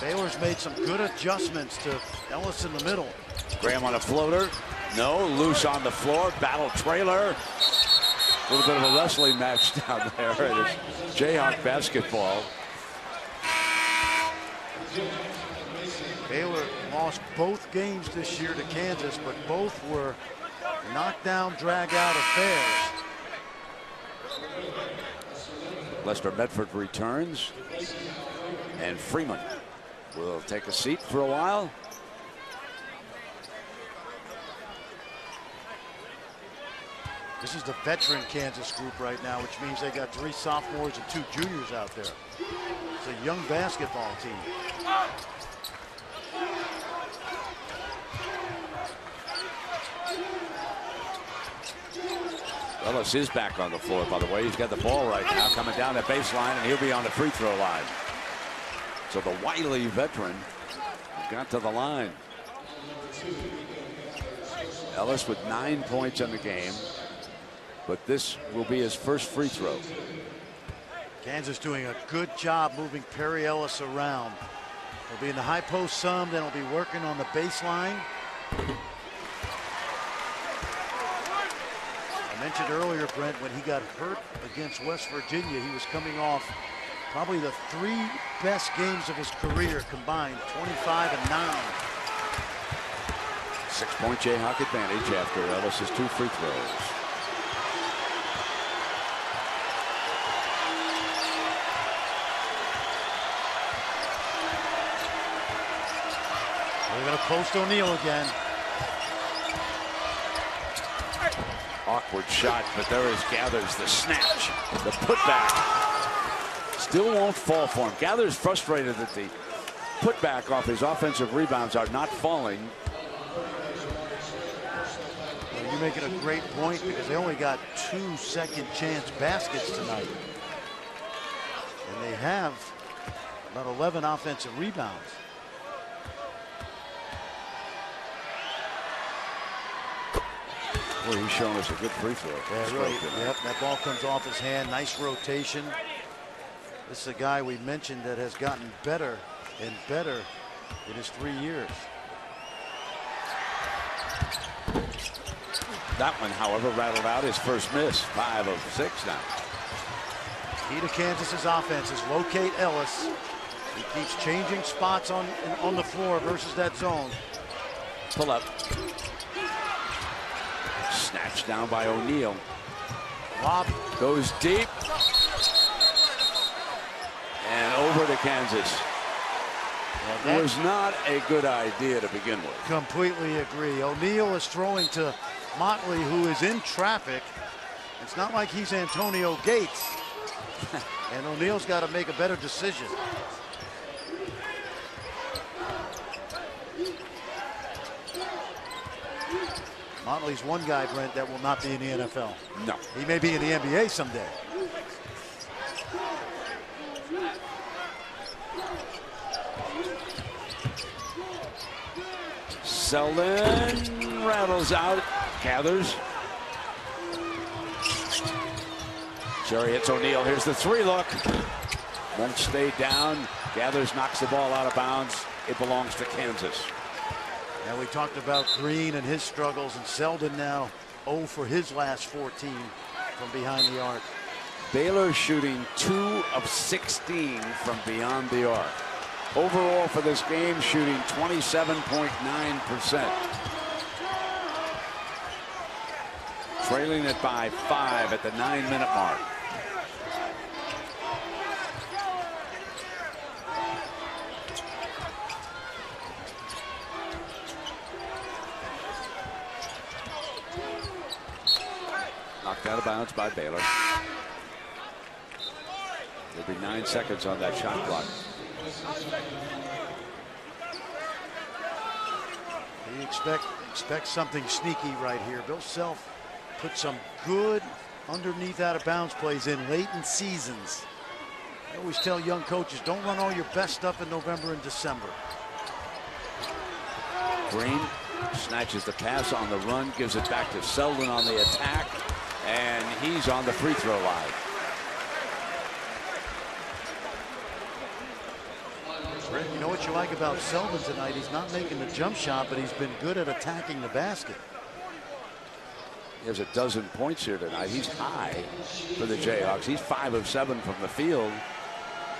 Baylor's made some good adjustments to Ellis in the middle. Graham on a floater. No, loose on the floor. Battle Trailer. A little bit of a wrestling match down there. It's Jayhawk basketball. Baylor lost both games this year to Kansas, but both were knockdown, drag-out affairs. Lester Medford returns, and Freeman will take a seat for a while. This is the veteran Kansas group right now, which means they got 3 sophomores and 2 juniors out there. It's a young basketball team. Ellis is back on the floor, by the way. He's got the ball right now coming down the baseline, and he'll be on the free throw line. So the wily veteran got to the line. Ellis with 9 points in the game, but this will be his first free throw. Kansas doing a good job moving Perry Ellis around. He'll be in the high post some, then he'll be working on the baseline. Mentioned earlier, Brent, when he got hurt against West Virginia, he was coming off probably the 3 best games of his career combined, 25 and 9. 6-point Jayhawk advantage after Ellis's 2 free throws. They're going to post O'Neal again. Awkward shot, but there is Gathers, the snatch, the putback. Still won't fall for him. Gathers frustrated that the putback off his offensive rebounds are not falling. Well, you're making a great point because they only got 2 second chance baskets tonight. And they have about 11 offensive rebounds. Well, he's shown us a good free throw. Yeah, really. Yep, that ball comes off his hand. Nice rotation. This is a guy we mentioned that has gotten better and better in his 3 years. That one, however, rattled out his first miss. 5 of 6 now. Key to Kansas's offense is locate Ellis. He keeps changing spots on the floor versus that zone. Pull up. Snatched down by O'Neal. Lob goes deep. And over to Kansas. Well, that was not a good idea to begin with. Completely agree. O'Neal is throwing to Motley, who is in traffic. It's not like he's Antonio Gates. And O'Neal's got to make a better decision. Motley's one guy, Brent, that will not be in the NFL. No. He may be in the NBA someday. Selden rattles out, Gathers. Jerry hits O'Neal. Here's the 3 look. Won't stay down. Gathers knocks the ball out of bounds. It belongs to Kansas. And we talked about Green and his struggles, and Selden now 0 for his last 14 from behind the arc. Baylor shooting 2 of 16 from beyond the arc. Overall for this game, shooting 27.9%. Trailing it by 5 at the 9-minute mark. Knocked out of bounds by Baylor. There'll be 9 seconds on that shot clock. You expect something sneaky right here. Bill Self put some good underneath out of bounds plays in late in seasons. I always tell young coaches, don't run all your best stuff in November and December. Green snatches the pass on the run, gives it back to Selden on the attack, and he's on the free throw line. You know what you like about Selden tonight? He's not making the jump shot, but he's been good at attacking the basket. He has a dozen points here tonight. He's high for the Jayhawks. He's 5 of 7 from the field,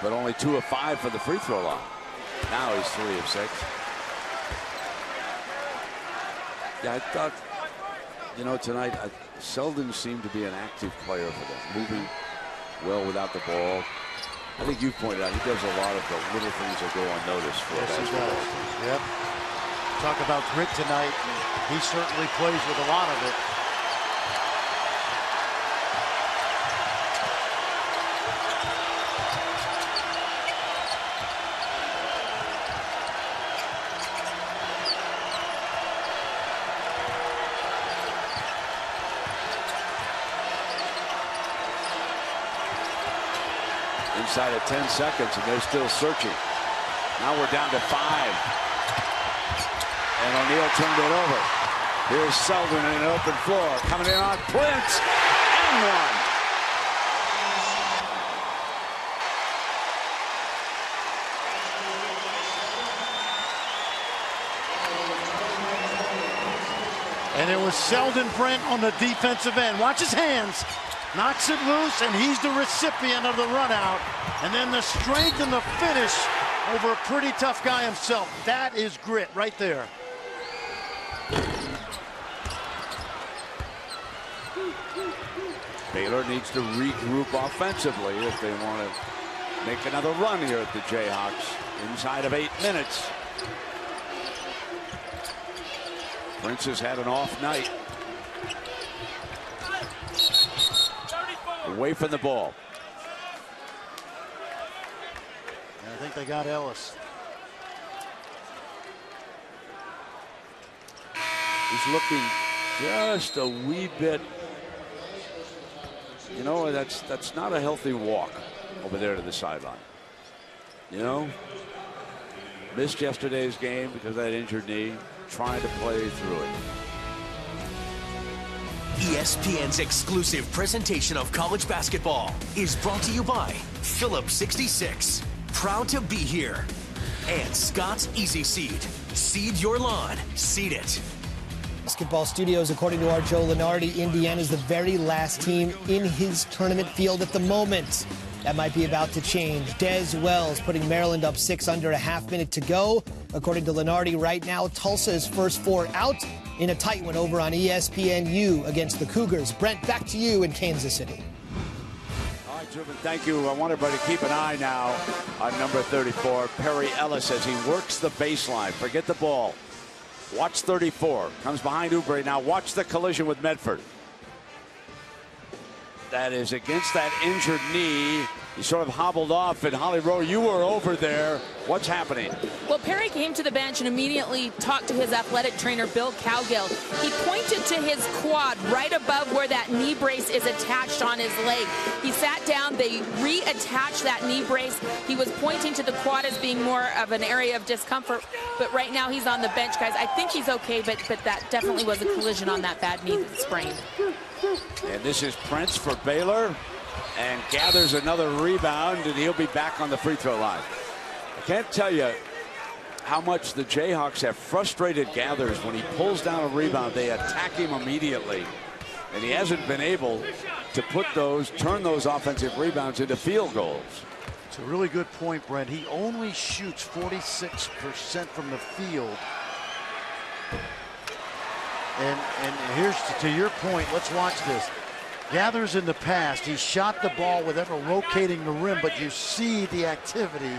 but only 2 of 5 for the free throw line. Now he's 3 of 6. Yeah, I thought, you know, tonight Selden seemed to be an active player for them, moving well without the ball. I think you pointed out he does a lot of the little things that go unnoticed for yes, us. He does. Yep. Talk about grit tonight. He certainly plays with a lot of it. Inside of 10 seconds, and they're still searching. Now we're down to 5. And O'Neal turned it over. Here's Selden in an open floor. Coming in on Prince. And one. And it was Selden Brent on the defensive end. Watch his hands. Knocks it loose, and he's the recipient of the run out. And then the strength and the finish over a pretty tough guy himself. That is grit right there. Baylor needs to regroup offensively if they want to make another run here at the Jayhawks inside of 8 minutes. Prince has had an off night. Away from the ball. I think they got Ellis. He's looking just a wee bit. You know, that's not a healthy walk over there to the sideline. You know, missed yesterday's game because of that injured knee, trying to play through it. ESPN's exclusive presentation of college basketball is brought to you by Phillips 66. Proud to be here. And Scott's Easy Seed. Seed your lawn. Seed it. Basketball studios, according to our Joe Lenardi, Indiana is the very last team in his tournament field at the moment. That might be about to change. Des Wells putting Maryland up 6 under a half minute to go. According to Lenardi, right now, Tulsa is first 4 out in a tight one over on ESPNU against the Cougars. Brent, back to you in Kansas City. All right, Truman, thank you. I want everybody to keep an eye now on number 34, Perry Ellis, as he works the baseline. Forget the ball. Watch 34. Comes behind Oubre. Now watch the collision with Medford. That is against that injured knee. He sort of hobbled off. And Holly Rowe, you were over there. What's happening? Well, Perry came to the bench and immediately talked to his athletic trainer, Bill Cowgill. He pointed to his quad right above where that knee brace is attached on his leg. He sat down. They reattached that knee brace. He was pointing to the quad as being more of an area of discomfort. But right now he's on the bench, guys. I think he's okay, but that definitely was a collision on that bad knee that sprained. And this is Prince for Baylor, and gathers another rebound, and he'll be back on the free throw line. I can't tell you how much the Jayhawks have frustrated Gathers. When he pulls down a rebound, they attack him immediately, and he hasn't been able to turn those offensive rebounds into field goals. It's a really good point, Brent. He only shoots 46% from the field. And here's to your point. Let's watch this. Gathers in the past, he shot the ball without rotating the rim, but you see the activity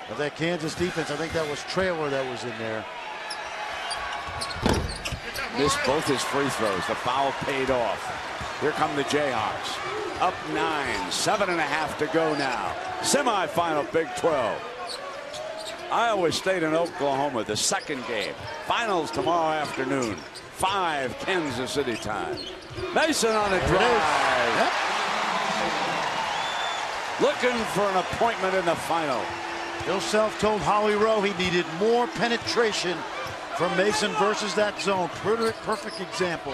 of that Kansas defense. I think that was Traylor that was in there. Missed both his free throws. The foul paid off. Here come the Jayhawks. Up 9, 7.5 to go now. Semifinal Big 12. Iowa State and Oklahoma, the second game. Finals tomorrow afternoon. 5 Kansas City time. Mason on a drive. Yep. Looking for an appointment in the final. Bill Self told Holly Rowe he needed more penetration from Mason versus that zone. Perfect example.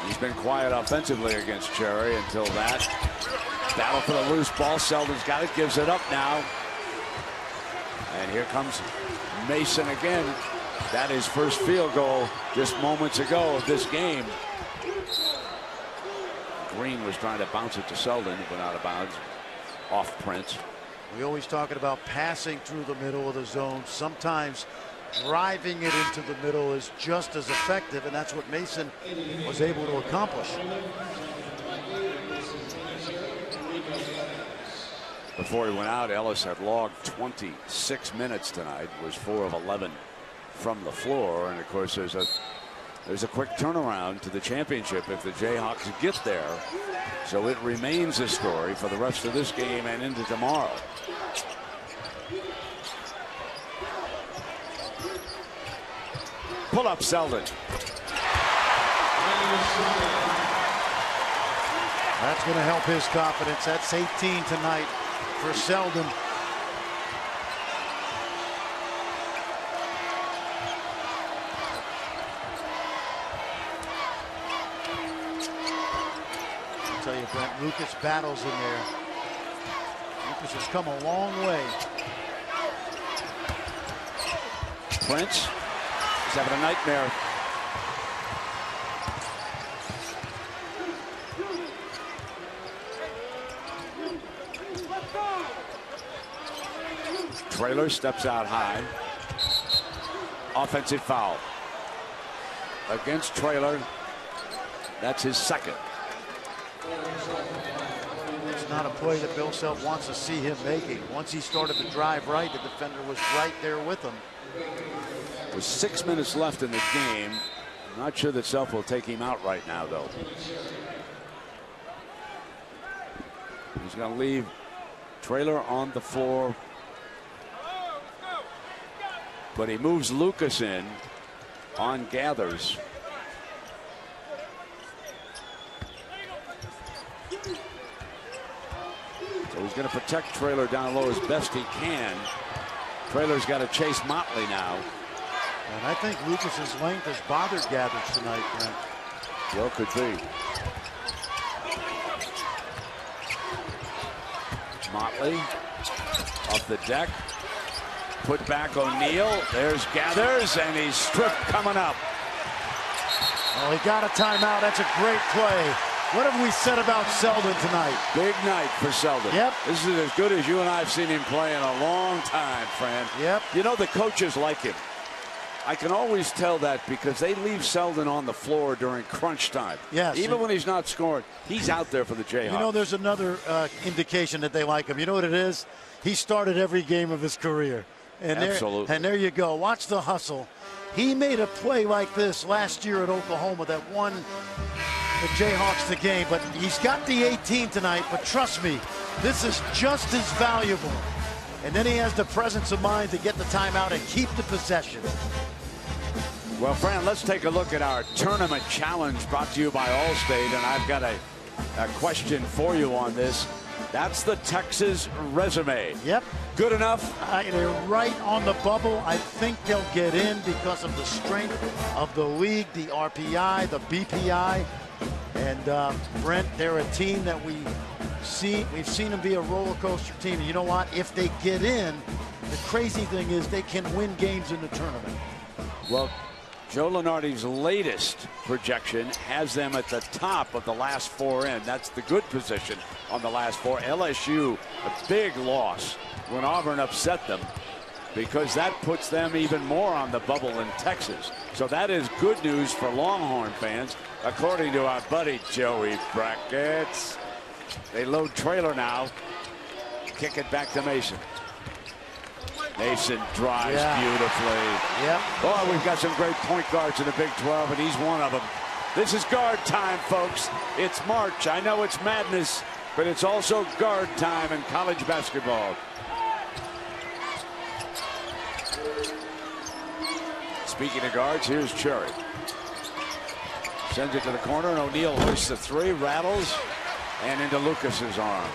He's been quiet offensively against Cherry until that. Battle for the loose ball. Selden's got it, gives it up now. And here comes Mason again. That is first field goal just moments ago of this game. Green was trying to bounce it to Selden. It went out of bounds off Prince. We always talking about passing through the middle of the zone. Sometimes driving it into the middle is just as effective, and that's what Mason was able to accomplish. Before he went out, Ellis had logged 26 minutes tonight, was 4 of 11 from the floor, and of course there's a quick turnaround to the championship if the Jayhawks get there. So it remains a story for the rest of this game and into tomorrow. Pull up Selden. That's going to help his confidence. That's 18 tonight for Selden. I'll tell you, Brent, Lucas battles in there. Lucas has come a long way. Prince is having a nightmare. Traylor steps out high. Offensive foul against Traylor. That's his second. It's not a play that Bill Self wants to see him making. Once he started to drive right, the defender was right there with him. With 6 minutes left in the game. Not sure that Self will take him out right now, though. He's going to leave Traylor on the floor. But he moves Lucas in on Gathers. So he's going to protect Traylor down low as best he can. Traylor's got to chase Motley now. And I think Lucas's length has bothered Gathers tonight, Brent. Well, could be. Motley off the deck. Put back O'Neal. There's Gathers, and he's stripped coming up. Well, he got a timeout. That's a great play. What have we said about Selden tonight? Big night for Selden. Yep. This is as good as you and I have seen him play in a long time, Fran. Yep. You know, the coaches like him. I can always tell that because they leave Selden on the floor during crunch time. Yes. Even when he's not scoring, he's out there for the Jayhawks. You know, there's another indication that they like him. You know what it is? He started every game of his career. And Absolutely. And there you go. Watch the hustle. He made a play like this last year at Oklahoma that won the Jayhawks the game. But he's got the 18 tonight. But trust me, this is just as valuable. And then he has the presence of mind to get the timeout and keep the possession. Well, Fran, let's take a look at our tournament challenge brought to you by Allstate. And I've got a question for you on this. That's the Texas resume. Yep. Good enough? They're right on the bubble. I think they'll get in because of the strength of the league, the RPI, the BPI. And Brent, they're a team that we've seen them be a roller coaster team. And you know what? If they get in, the crazy thing is they can win games in the tournament. Well, Joe Lunardi's latest projection has them at the top of the last four in. That's the good position on the last four. LSU, a big loss when Auburn upset them, because that puts them even more on the bubble in Texas. So that is good news for Longhorn fans, according to our buddy Joey Brackets. They load Traylor now. Kick it back to Mason. Mason drives beautifully. Yep. Oh, we've got some great point guards in the Big 12, and he's one of them. This is guard time, folks. It's March. I know it's madness, but it's also guard time in college basketball. Speaking of guards, here's Cherry. Sends it to the corner, and O'Neal hoists the three, rattles, and into Lucas's arms.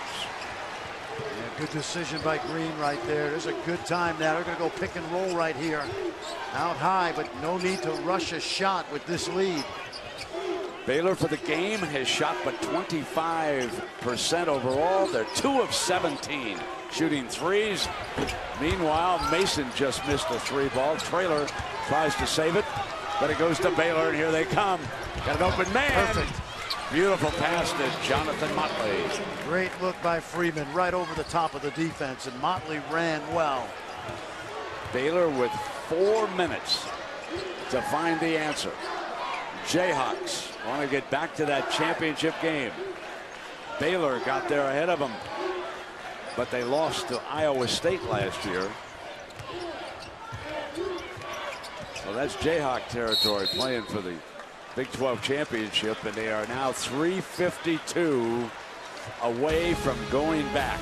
Yeah, good decision by Green right there. There's a good time now. They're going to go pick and roll right here. Out high, but no need to rush a shot with this lead. Baylor for the game has shot but 25% overall. They're 2 of 17 shooting threes. Meanwhile, Mason just missed a three ball. Traylor tries to save it, but it goes to Baylor, and here they come. Got an open man. Perfect. Beautiful pass to Jonathan Motley. Great look by Freeman right over the top of the defense, and Motley ran well. Baylor with 4 minutes to find the answer. Jayhawks want to get back to that championship game. Baylor got there ahead of them, but they lost to Iowa State last year. So that's Jayhawk territory, playing for the Big 12 championship, and they are now 3:52 away from going back.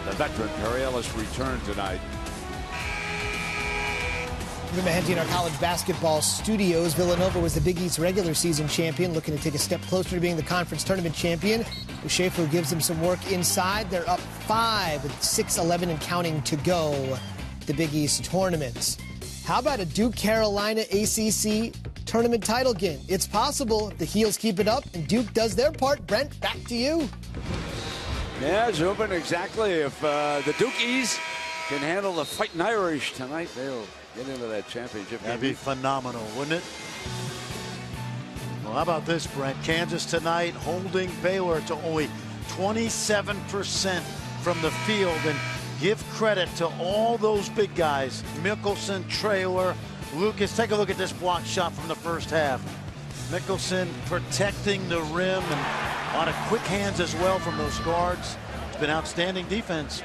The veteran Perry Ellis returned tonight. We're Mahenti in our college basketball studios. Villanova was the Big East regular season champion, looking to take a step closer to being the conference tournament champion. Schaefer gives them some work inside. They're up 5 with 6:11 and counting to go. The Big East tournament. How about a Duke Carolina ACC tournament title game? It's possible if the Heels keep it up and Duke does their part. Brent, back to you. Yeah, Zubin, exactly. If the Dukies can handle the Fighting Irish tonight, they'll get into that championship game. That'd be phenomenal, wouldn't it? Well, how about this, Brent? Kansas tonight holding Baylor to only 27% from the field. And give credit to all those big guys. Mickelson, Traylor, Lucas. Take a look at this block shot from the first half. Mickelson protecting the rim and a lot of quick hands as well from those guards. It's been outstanding defense.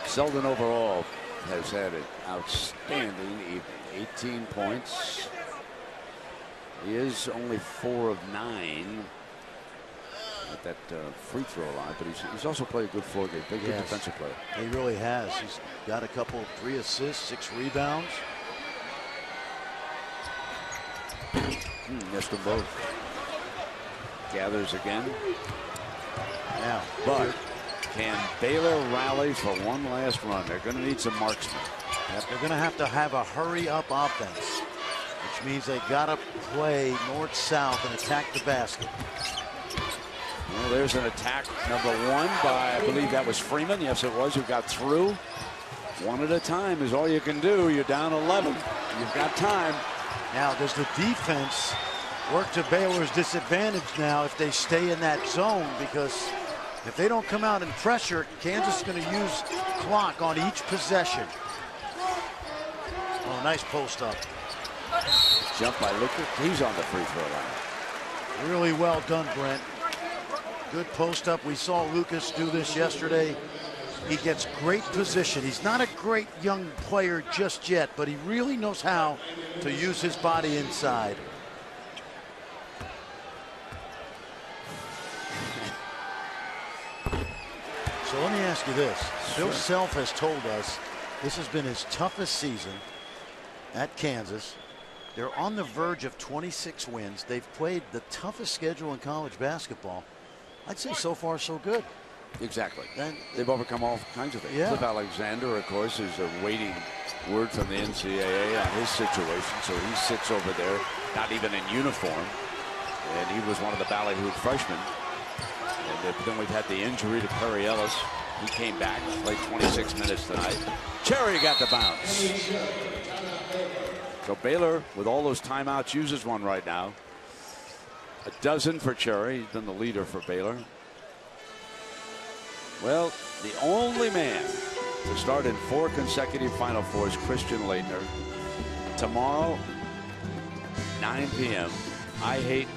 Selden overall has had an outstanding evening. 18 points. He is only 4 of 9 at that free throw line, but he's also played a good floor game. Big defensive player. He really has. He's got a couple, 3 assists, 6 rebounds. Missed them both. Gathers again. Yeah, but can Baylor rally for one last run? They're going to need some marksmen. Yep, they're going to have a hurry-up offense, which means they got to play north-south and attack the basket. Well, there's an attack number 1 by, I believe that was Freeman. Yes, it was, who got through. One at a time is all you can do. You're down 11. You've got time. Now, does the defense work to Baylor's disadvantage now if they stay in that zone? Because if they don't come out and pressure, Kansas is going to use clock on each possession. Oh, nice post up. Jump by Lucas. He's on the free throw line. Really well done, Brent. Good post up. We saw Lucas do this yesterday. He gets great position. He's not a great young player just yet, but he really knows how to use his body inside. So let me ask you this. Sure. Bill Self has told us this has been his toughest season at Kansas. They're on the verge of 26 wins. They've played the toughest schedule in college basketball. I'd say so far so good. Exactly. And they've overcome all kinds of things. Yeah. Cliff Alexander, of course, is awaiting word from the NCAA on his situation. So he sits over there, not even in uniform. And he was one of the ballyhooed freshmen. And then we've had the injury to Perry Ellis. He came back, played 26 minutes tonight. Cherry got the bounce. So Baylor, with all those timeouts, uses one right now. A dozen for Cherry. He's been the leader for Baylor. Well, the only man to start in 4 consecutive Final Fours, Christian Laettner. Tomorrow, 9 p.m. I Hate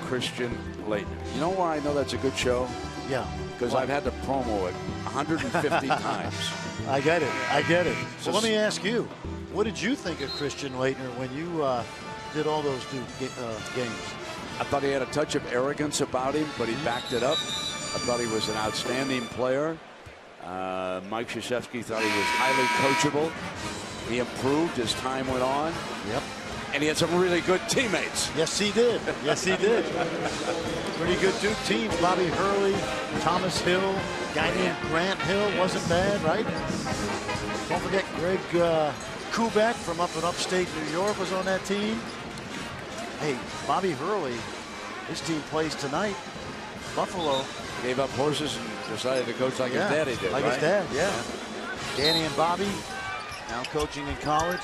Christian Laettner. You know why I know that's a good show? Yeah. Because I've had to promo it 150 times. I get it. I get it. So So let me ask you, what did you think of Christian Laettner when you did all those games? I thought he had a touch of arrogance about him, but he backed it up. I thought he was an outstanding player. Mike Krzyzewski thought he was highly coachable. He improved as time went on. Yep. And he had some really good teammates. Yes, he did. Yes, he did. Pretty good Duke team. Bobby Hurley, Thomas Hill, a guy named Grant Hill wasn't bad, right? Don't forget Greg Kubek from up in upstate New York was on that team. Hey, Bobby Hurley, his team plays tonight. Buffalo. Gave up horses and decided to coach like his daddy did, like right? his dad, yeah. Danny and Bobby now coaching in college.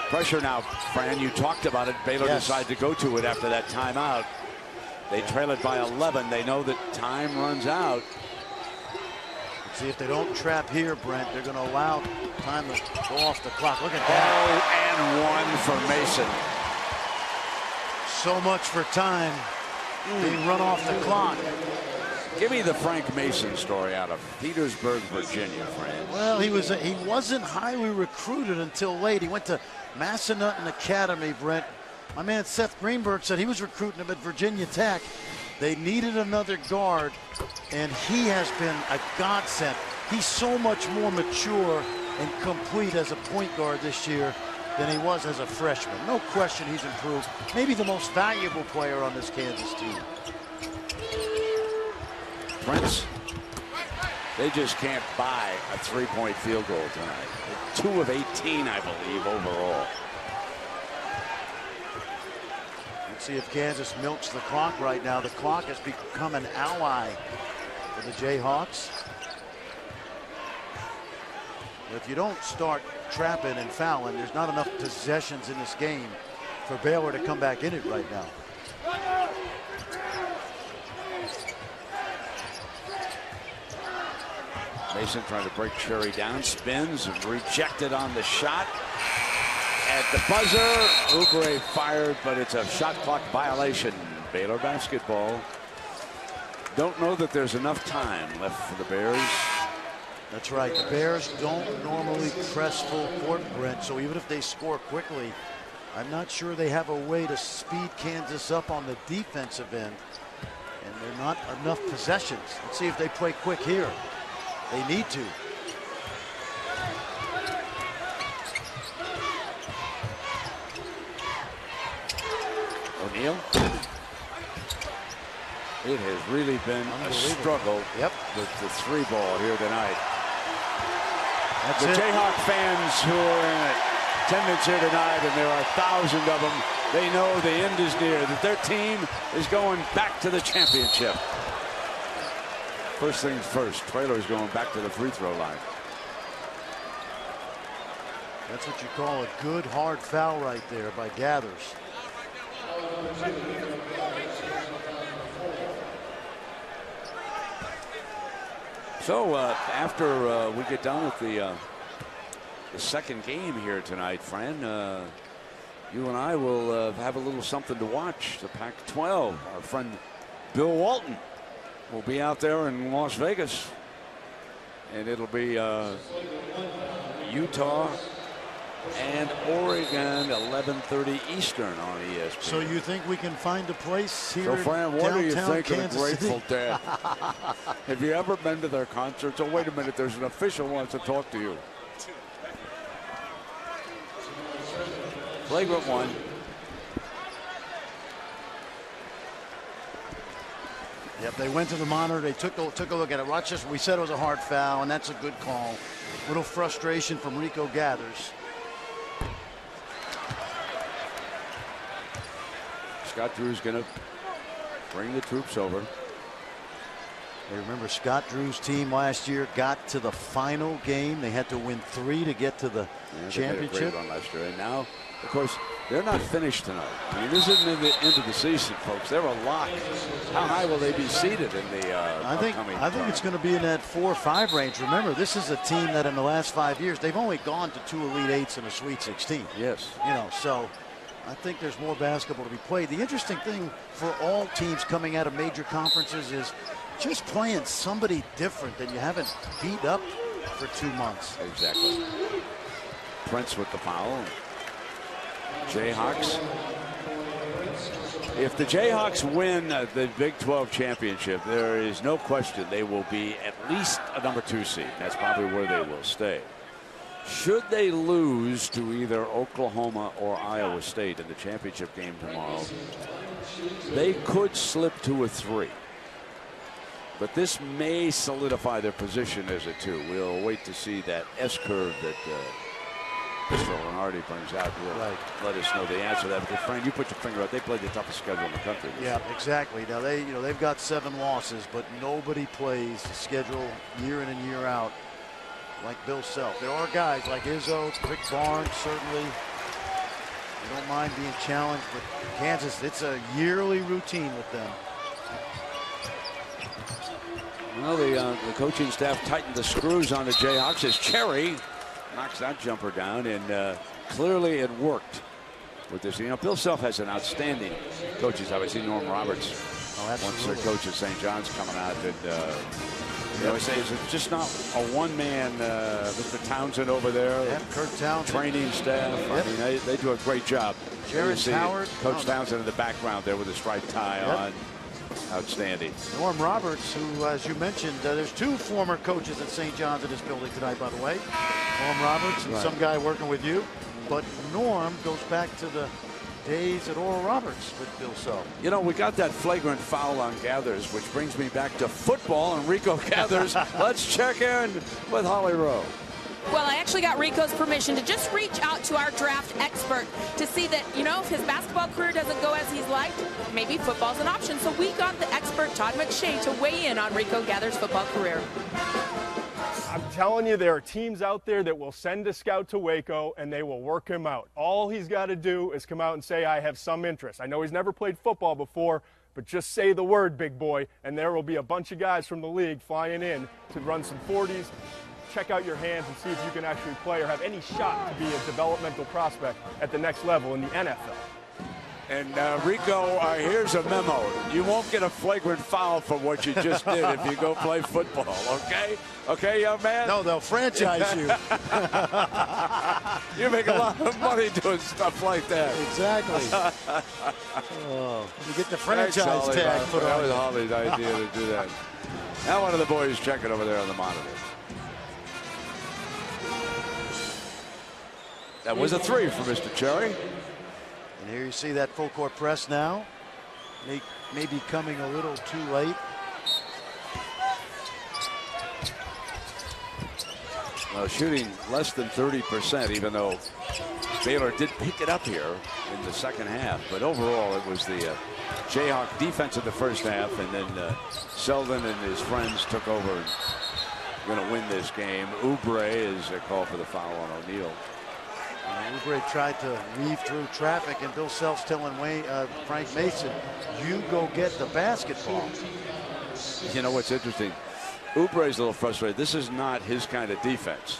Pressure now, Fran. You talked about it. Baylor decided to go to it after that timeout. They trail it by 11. They know that time runs out. Let's see if they don't trap here, Brent. They're going to allow time to go off the clock. Look at that. Oh, and 1 for Mason. So much for time being run off the clock. Give me the Frank Mason story out of Petersburg, Virginia, Fran. Well, he wasn't highly recruited until late. He went to Massanutten Academy, Brent. My man Seth Greenberg said he was recruiting him at Virginia Tech. They needed another guard, and he has been a godsend. He's so much more mature and complete as a point guard this year than he was as a freshman. No question he's improved. Maybe the most valuable player on this Kansas team. Prince, they just can't buy a 3-point field goal tonight. 2 of 18, I believe, overall. Let's see if Kansas milks the clock right now. The clock has become an ally for the Jayhawks. If you don't start trapping and fouling. There's not enough possessions in this game for Baylor to come back in it right now. Mason trying to break Cherry down, spins and rejected on the shot. At the buzzer, Oubre fired, but it's a shot clock violation. Baylor basketball. Don't know that there's enough time left for the Bears. That's right. The Bears don't normally press full court, Brent, so even if they score quickly, I'm not sure they have a way to speed Kansas up on the defensive end. And they're not enough possessions. Let's see if they play quick here. They need to. O'Neal. It has really been a struggle with the 3-ball here tonight. The Jayhawk fans who are in attendance here tonight, and there are thousands of them, they know the end is near, that their team is going back to the championship. First things first, Traylor's going back to the free throw line. That's what you call a good hard foul right there by Gathers. So after we get done with the second game here tonight, Fran, you and I will have a little something to watch. The Pac-12. Our friend Bill Walton will be out there in Las Vegas, and it'll be Utah and Oregon, 11:30 Eastern on ESPN. So you think we can find a place here? So, Fran, what do you think of the Kansas Grateful City? Dead? Have you ever been to their concerts? Oh, wait a minute, there's an official who wants to talk to you. Flagrant one. Yep, they went to the monitor. They took a look at it. Rochester, we said it was a hard foul, and that's a good call. Little frustration from Rico Gathers. Scott Drew's going to bring the troops over. Hey, remember Scott Drew's team last year got to the final game. They had to win 3 to get to the championship. They had a great run last year. And now, of course, they're not finished tonight. I mean, this isn't the end of the season, folks. They're a lock. How high will they be seated in the I think it's going to be in that 4 or 5 range. Remember, this is a team that in the last 5 years, they've only gone to 2 Elite Eights and a Sweet 16. Yes. You know, so I think there's more basketball to be played. The interesting thing for all teams coming out of major conferences is just playing somebody different that you haven't beat up for 2 months. Exactly. Prince with the foul. Jayhawks. If the Jayhawks win the Big 12 championship, there is no question they will be at least a number 2 seed. That's probably where they will stay. Should they lose to either Oklahoma or Iowa State in the championship game tomorrow, they could slip to a 3. But this may solidify their position as a 2. We'll wait to see that S-curve that Pistol Lenardi brings out. Will let us know the answer to that. Because, Frank, you put your finger out. They played the toughest schedule in the country. Yeah, exactly. Now they've got 7 losses, but nobody plays the schedule year in and year out like Bill Self. There are guys like Izzo, Rick Barnes, certainly. They don't mind being challenged, but Kansas, it's a yearly routine with them. Well, the coaching staff tightened the screws on the Jayhawks as Cherry knocks that jumper down, and clearly it worked with this. You know, Bill Self has an outstanding coaches. Obviously, Norm Roberts, once their coach at St. John's coming out, and you know, I say it's just not a one-man. Mr. Townsend over there, Kurt Townsend, training staff. I mean, they do a great job. Jared Howard, Coach Townsend in the background there with a striped tie on. Outstanding. Norm Roberts, who, as you mentioned, there's 2 former coaches at St. John's in this building tonight, by the way. Norm Roberts and some guy working with you. But Norm goes back to the days at Oral Roberts with Bill Self. You know, we got that flagrant foul on Gathers, which brings me back to football and Rico Gathers. Let's check in with Holly Rowe. Well, I actually got Rico's permission to just reach out to our draft expert to see that, you know, if his basketball career doesn't go as he's liked, maybe football's an option. So we got the expert, Todd McShay, to weigh in on Rico Gathers' football career. I'm telling you, there are teams out there that will send a scout to Waco and they will work him out. All he's got to do is come out and say, I have some interest. I know he's never played football before, but just say the word, big boy, and there will be a bunch of guys from the league flying in to run some 40s, check out your hands and see if you can actually play or have any shot to be a developmental prospect at the next level in the NFL. And Rico, here's a memo. You won't get a flagrant foul for what you just did if you go play football, okay? Okay, young man? No, they'll franchise you. You make a lot of money doing stuff like that. Exactly. You get the franchise tag put on. That was Holly's idea to do that. Now one of the boys checking over there on the monitor. That was a 3 for Mr. Cherry. And here you see that full court press now. Maybe coming a little too late. Well, shooting less than 30%, even though Baylor did pick it up here in the second half. But overall, it was the Jayhawk defense in the first half, and then Selden and his friends took over and going to win this game. Oubre is a call for the foul on O'Neal. Oubre tried to weave through traffic, and Bill Self's telling Frank Mason, you go get the basketball. You know what's interesting? Oubre's a little frustrated. This is not his kind of defense.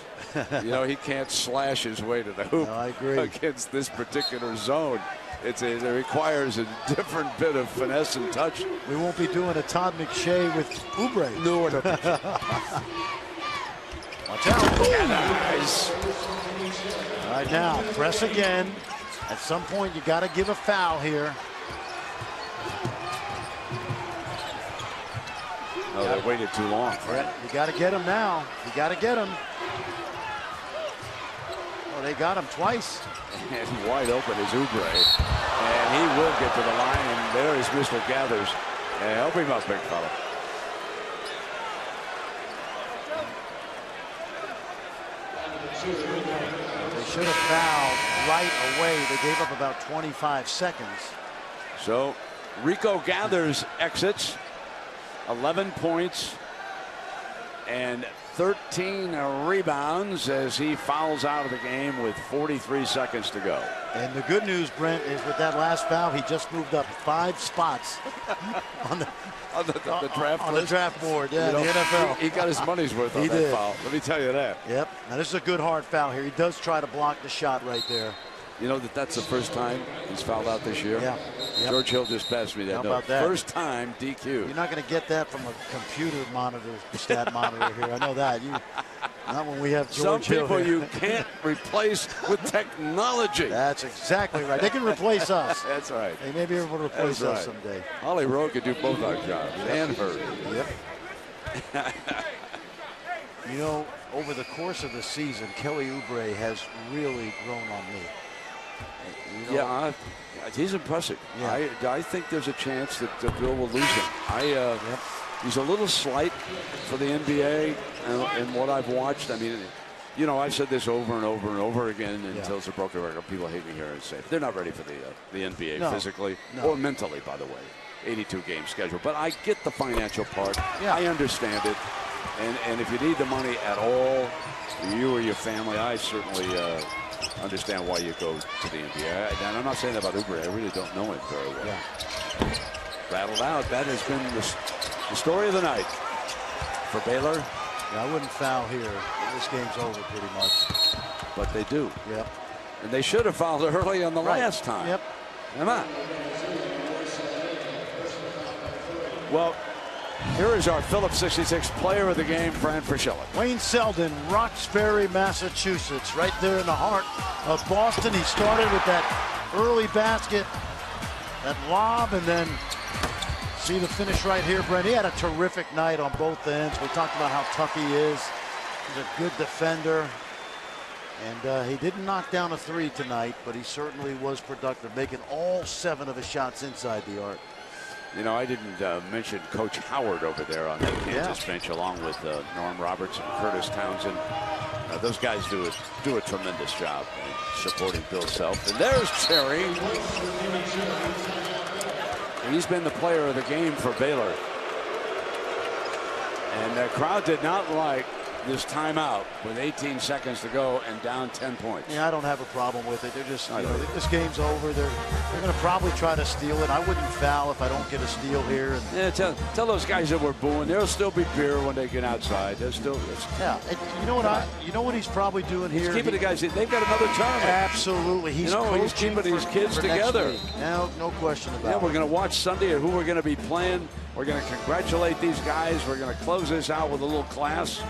You know, he can't slash his way to the hoop. No, I agree. Against this particular zone. It requires a different bit of finesse and touch. We won't be doing a Todd McShay with Oubre. No. Watch out. Nice. All right, now, press again. At some point, you got to give a foul here. No, they waited too long. Brett, you got to get him now. You got to get him. Oh, they got him twice. And wide open is Oubre. And he will get to the line. And there is Mr. Gathers. And help him up, big fella. They should have fouled right away. They gave up about 25 seconds. So Rico Gathers exits. 11 points and 13 rebounds as he fouls out of the game with 43 seconds to go. And the good news, Brent, is with that last foul, he just moved up 5 spots on the draft board. Yeah, the NFL. He got his money's worth on that foul. Let me tell you that. Yep. Now this is a good hard foul here. He does try to block the shot right there. You know that's the first time he's fouled out this year? Yeah. Yep. George Hill just passed me that. How about that? First time DQ. You're not going to get that from a computer monitor, stat monitor here. I know that. Not when we have George Hill. Some people here. you can't replace with technology. That's exactly right. They can replace us. That's right. They may be able to replace us someday. Ollie Rowe could do both our jobs and her. Yep. You know, over the course of the season, Kelly Oubre has really grown on me. You know, he's impressive. Yeah. I think there's a chance that Bill will lose him. He's a little slight for the NBA, and what I've watched. I mean, you know, I've said this over and over and over again until it's a broken record. People hate me here and say they're not ready for the NBA physically or mentally, by the way. 82-game schedule. But I get the financial part. Yeah. I understand it. And if you need the money at all, you or your family, I certainly understand why you go to the NBA. And I'm not saying that about Oubre. I really don't know him very well. Yeah. Rattled out. That has been the story of the night for Baylor. Yeah, I wouldn't foul here. This game's over pretty much. But they do. Yep. And they should have fouled early on the last time. Yep. Come on. Well, here is our Phillips 66 player of the game, Fran Fraschilla. Wayne Selden, Roxbury, Massachusetts, right there in the heart of Boston. He started with that early basket, that lob, and then see the finish right here, Brent. He had a terrific night on both ends. We talked about how tough he is. He's a good defender. And he didn't knock down a 3 tonight, but he certainly was productive, making all 7 of his shots inside the arc. You know, I didn't mention Coach Howard over there on that Kansas bench, along with Norm Roberts and Curtis Townsend. Those guys do a tremendous job in supporting Bill Self. And there's Cherry. He's been the player of the game for Baylor. And the crowd did not like this timeout with 18 seconds to go and down 10 points. Yeah, I don't have a problem with it. They're just, you know, this game's over. They're going to probably try to steal it. I wouldn't foul if I don't get a steal here. And yeah, tell those guys that we're booing, there'll still be beer when they get outside. There's still. Yeah, and you know what he's probably doing here. He's keeping the guys. They've got another tournament. Absolutely, he's keeping these kids together. No question about it. Yeah, we're going to watch Sunday who we're going to be playing. We're going to congratulate these guys. We're going to close this out with a little class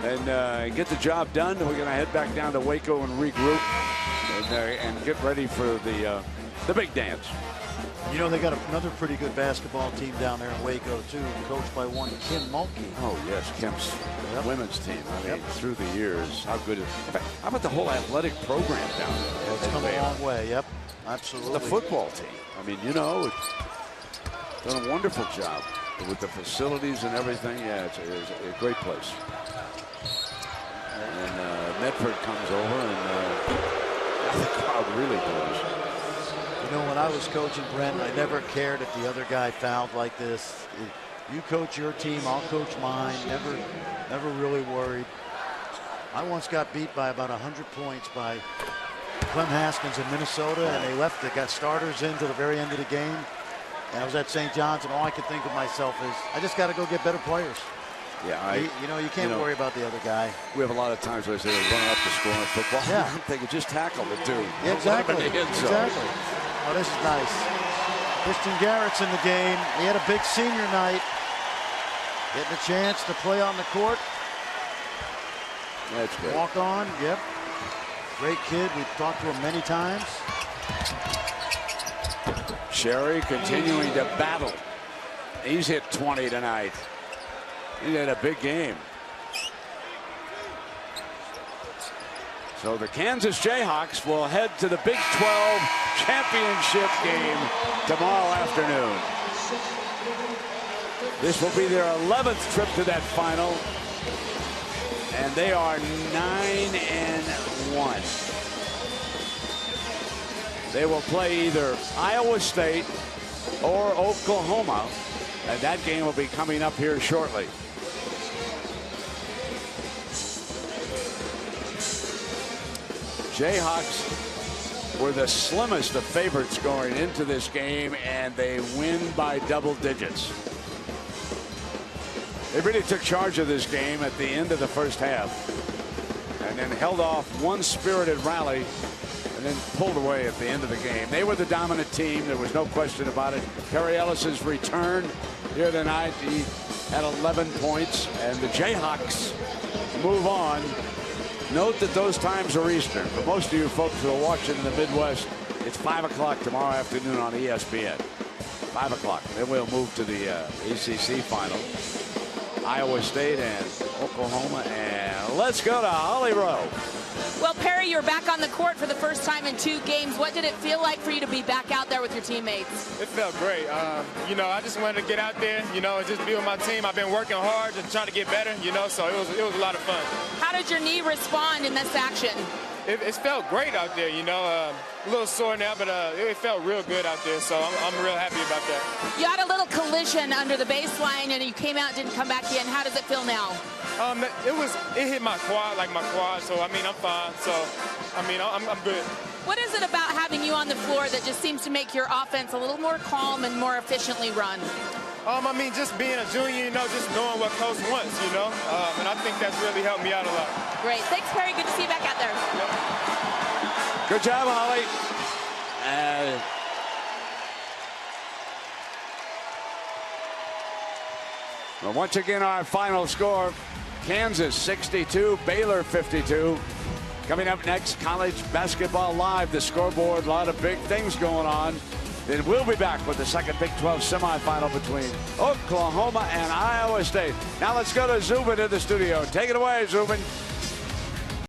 and get the job done. We're going to head back down to Waco and regroup and get ready for the big dance. You know, they got another pretty good basketball team down there in Waco, too, coached by one Kim Mulkey. Oh, yes, Kim's women's team. I mean, through the years, how good is it? How about the whole athletic program down there? It's come a long way, yep, absolutely. The football team. I mean, you know, done a wonderful job with the facilities and everything. Yeah, it's a great place. And Medford comes over, and the crowd really does. You know, when I was coaching, Brent, I never cared if the other guy fouled like this. You coach your team, I'll coach mine. Never really worried. I once got beat by about 100 points by Clem Haskins in Minnesota, and they got starters in to the very end of the game. And I was at St. John's, and all I could think of myself is, I just got to go get better players. Yeah, you can't worry about the other guy. We have a lot of times where they say they're running up the score in football. Yeah. I'm thinking just tackle the dude. Yeah, exactly. Exactly. Oh, this is nice. Christian Garrett's in the game. He had a big senior night. Getting a chance to play on the court. That's good. Walk on, yep. Great kid. We've talked to him many times. Sherry continuing to battle. He's hit 20 tonight. He had a big game. So the Kansas Jayhawks will head to the Big 12 championship game tomorrow afternoon. This will be their 11th trip to that final. And they are 9-1. They will play either Iowa State or Oklahoma. And that game will be coming up here shortly. Jayhawks were the slimmest of favorites going into this game, and they win by double digits. They really took charge of this game at the end of the first half and then held off one spirited rally and then pulled away at the end of the game. They were the dominant team. There was no question about it. Perry Ellis's return here tonight, he had 11 points, and the Jayhawks move on. Note that those times are Eastern. For most of you folks who are watching in the Midwest, it's 5 o'clock tomorrow afternoon on ESPN. 5 o'clock. Then we'll move to the ACC final. Iowa State and Oklahoma. And let's go to Holly Rowe. Well, Perry, you're back on the court for the first time in 2 games. What did it feel like for you to be back out there with your teammates? It felt great. You know, I just wanted to get out there, you know, and just be with my team. I've been working hard to try to get better, you know, so it was a lot of fun. How did your knee respond in this action? It felt great out there, you know. A little sore now, but it felt real good out there, so I'm real happy about that. You had a little collision under the baseline, and you came out, didn't come back in. How does it feel now? It hit my quad, so I mean, I'm fine. So, I mean, I'm good. What is it about having you on the floor that just seems to make your offense a little more calm and more efficiently run? I mean, just being a junior, you know, just knowing what coach wants, you know, and I think that's really helped me out a lot. Great. Thanks, Perry. Good to see you back out there. Good job, Holly. Well, once again, our final score, Kansas 62, Baylor 52. Coming up next, college basketball live, the scoreboard, a lot of big things going on. Then we'll be back with the second Big 12 semifinal between Oklahoma and Iowa State. Now let's go to Zubin in the studio. Take it away, Zubin.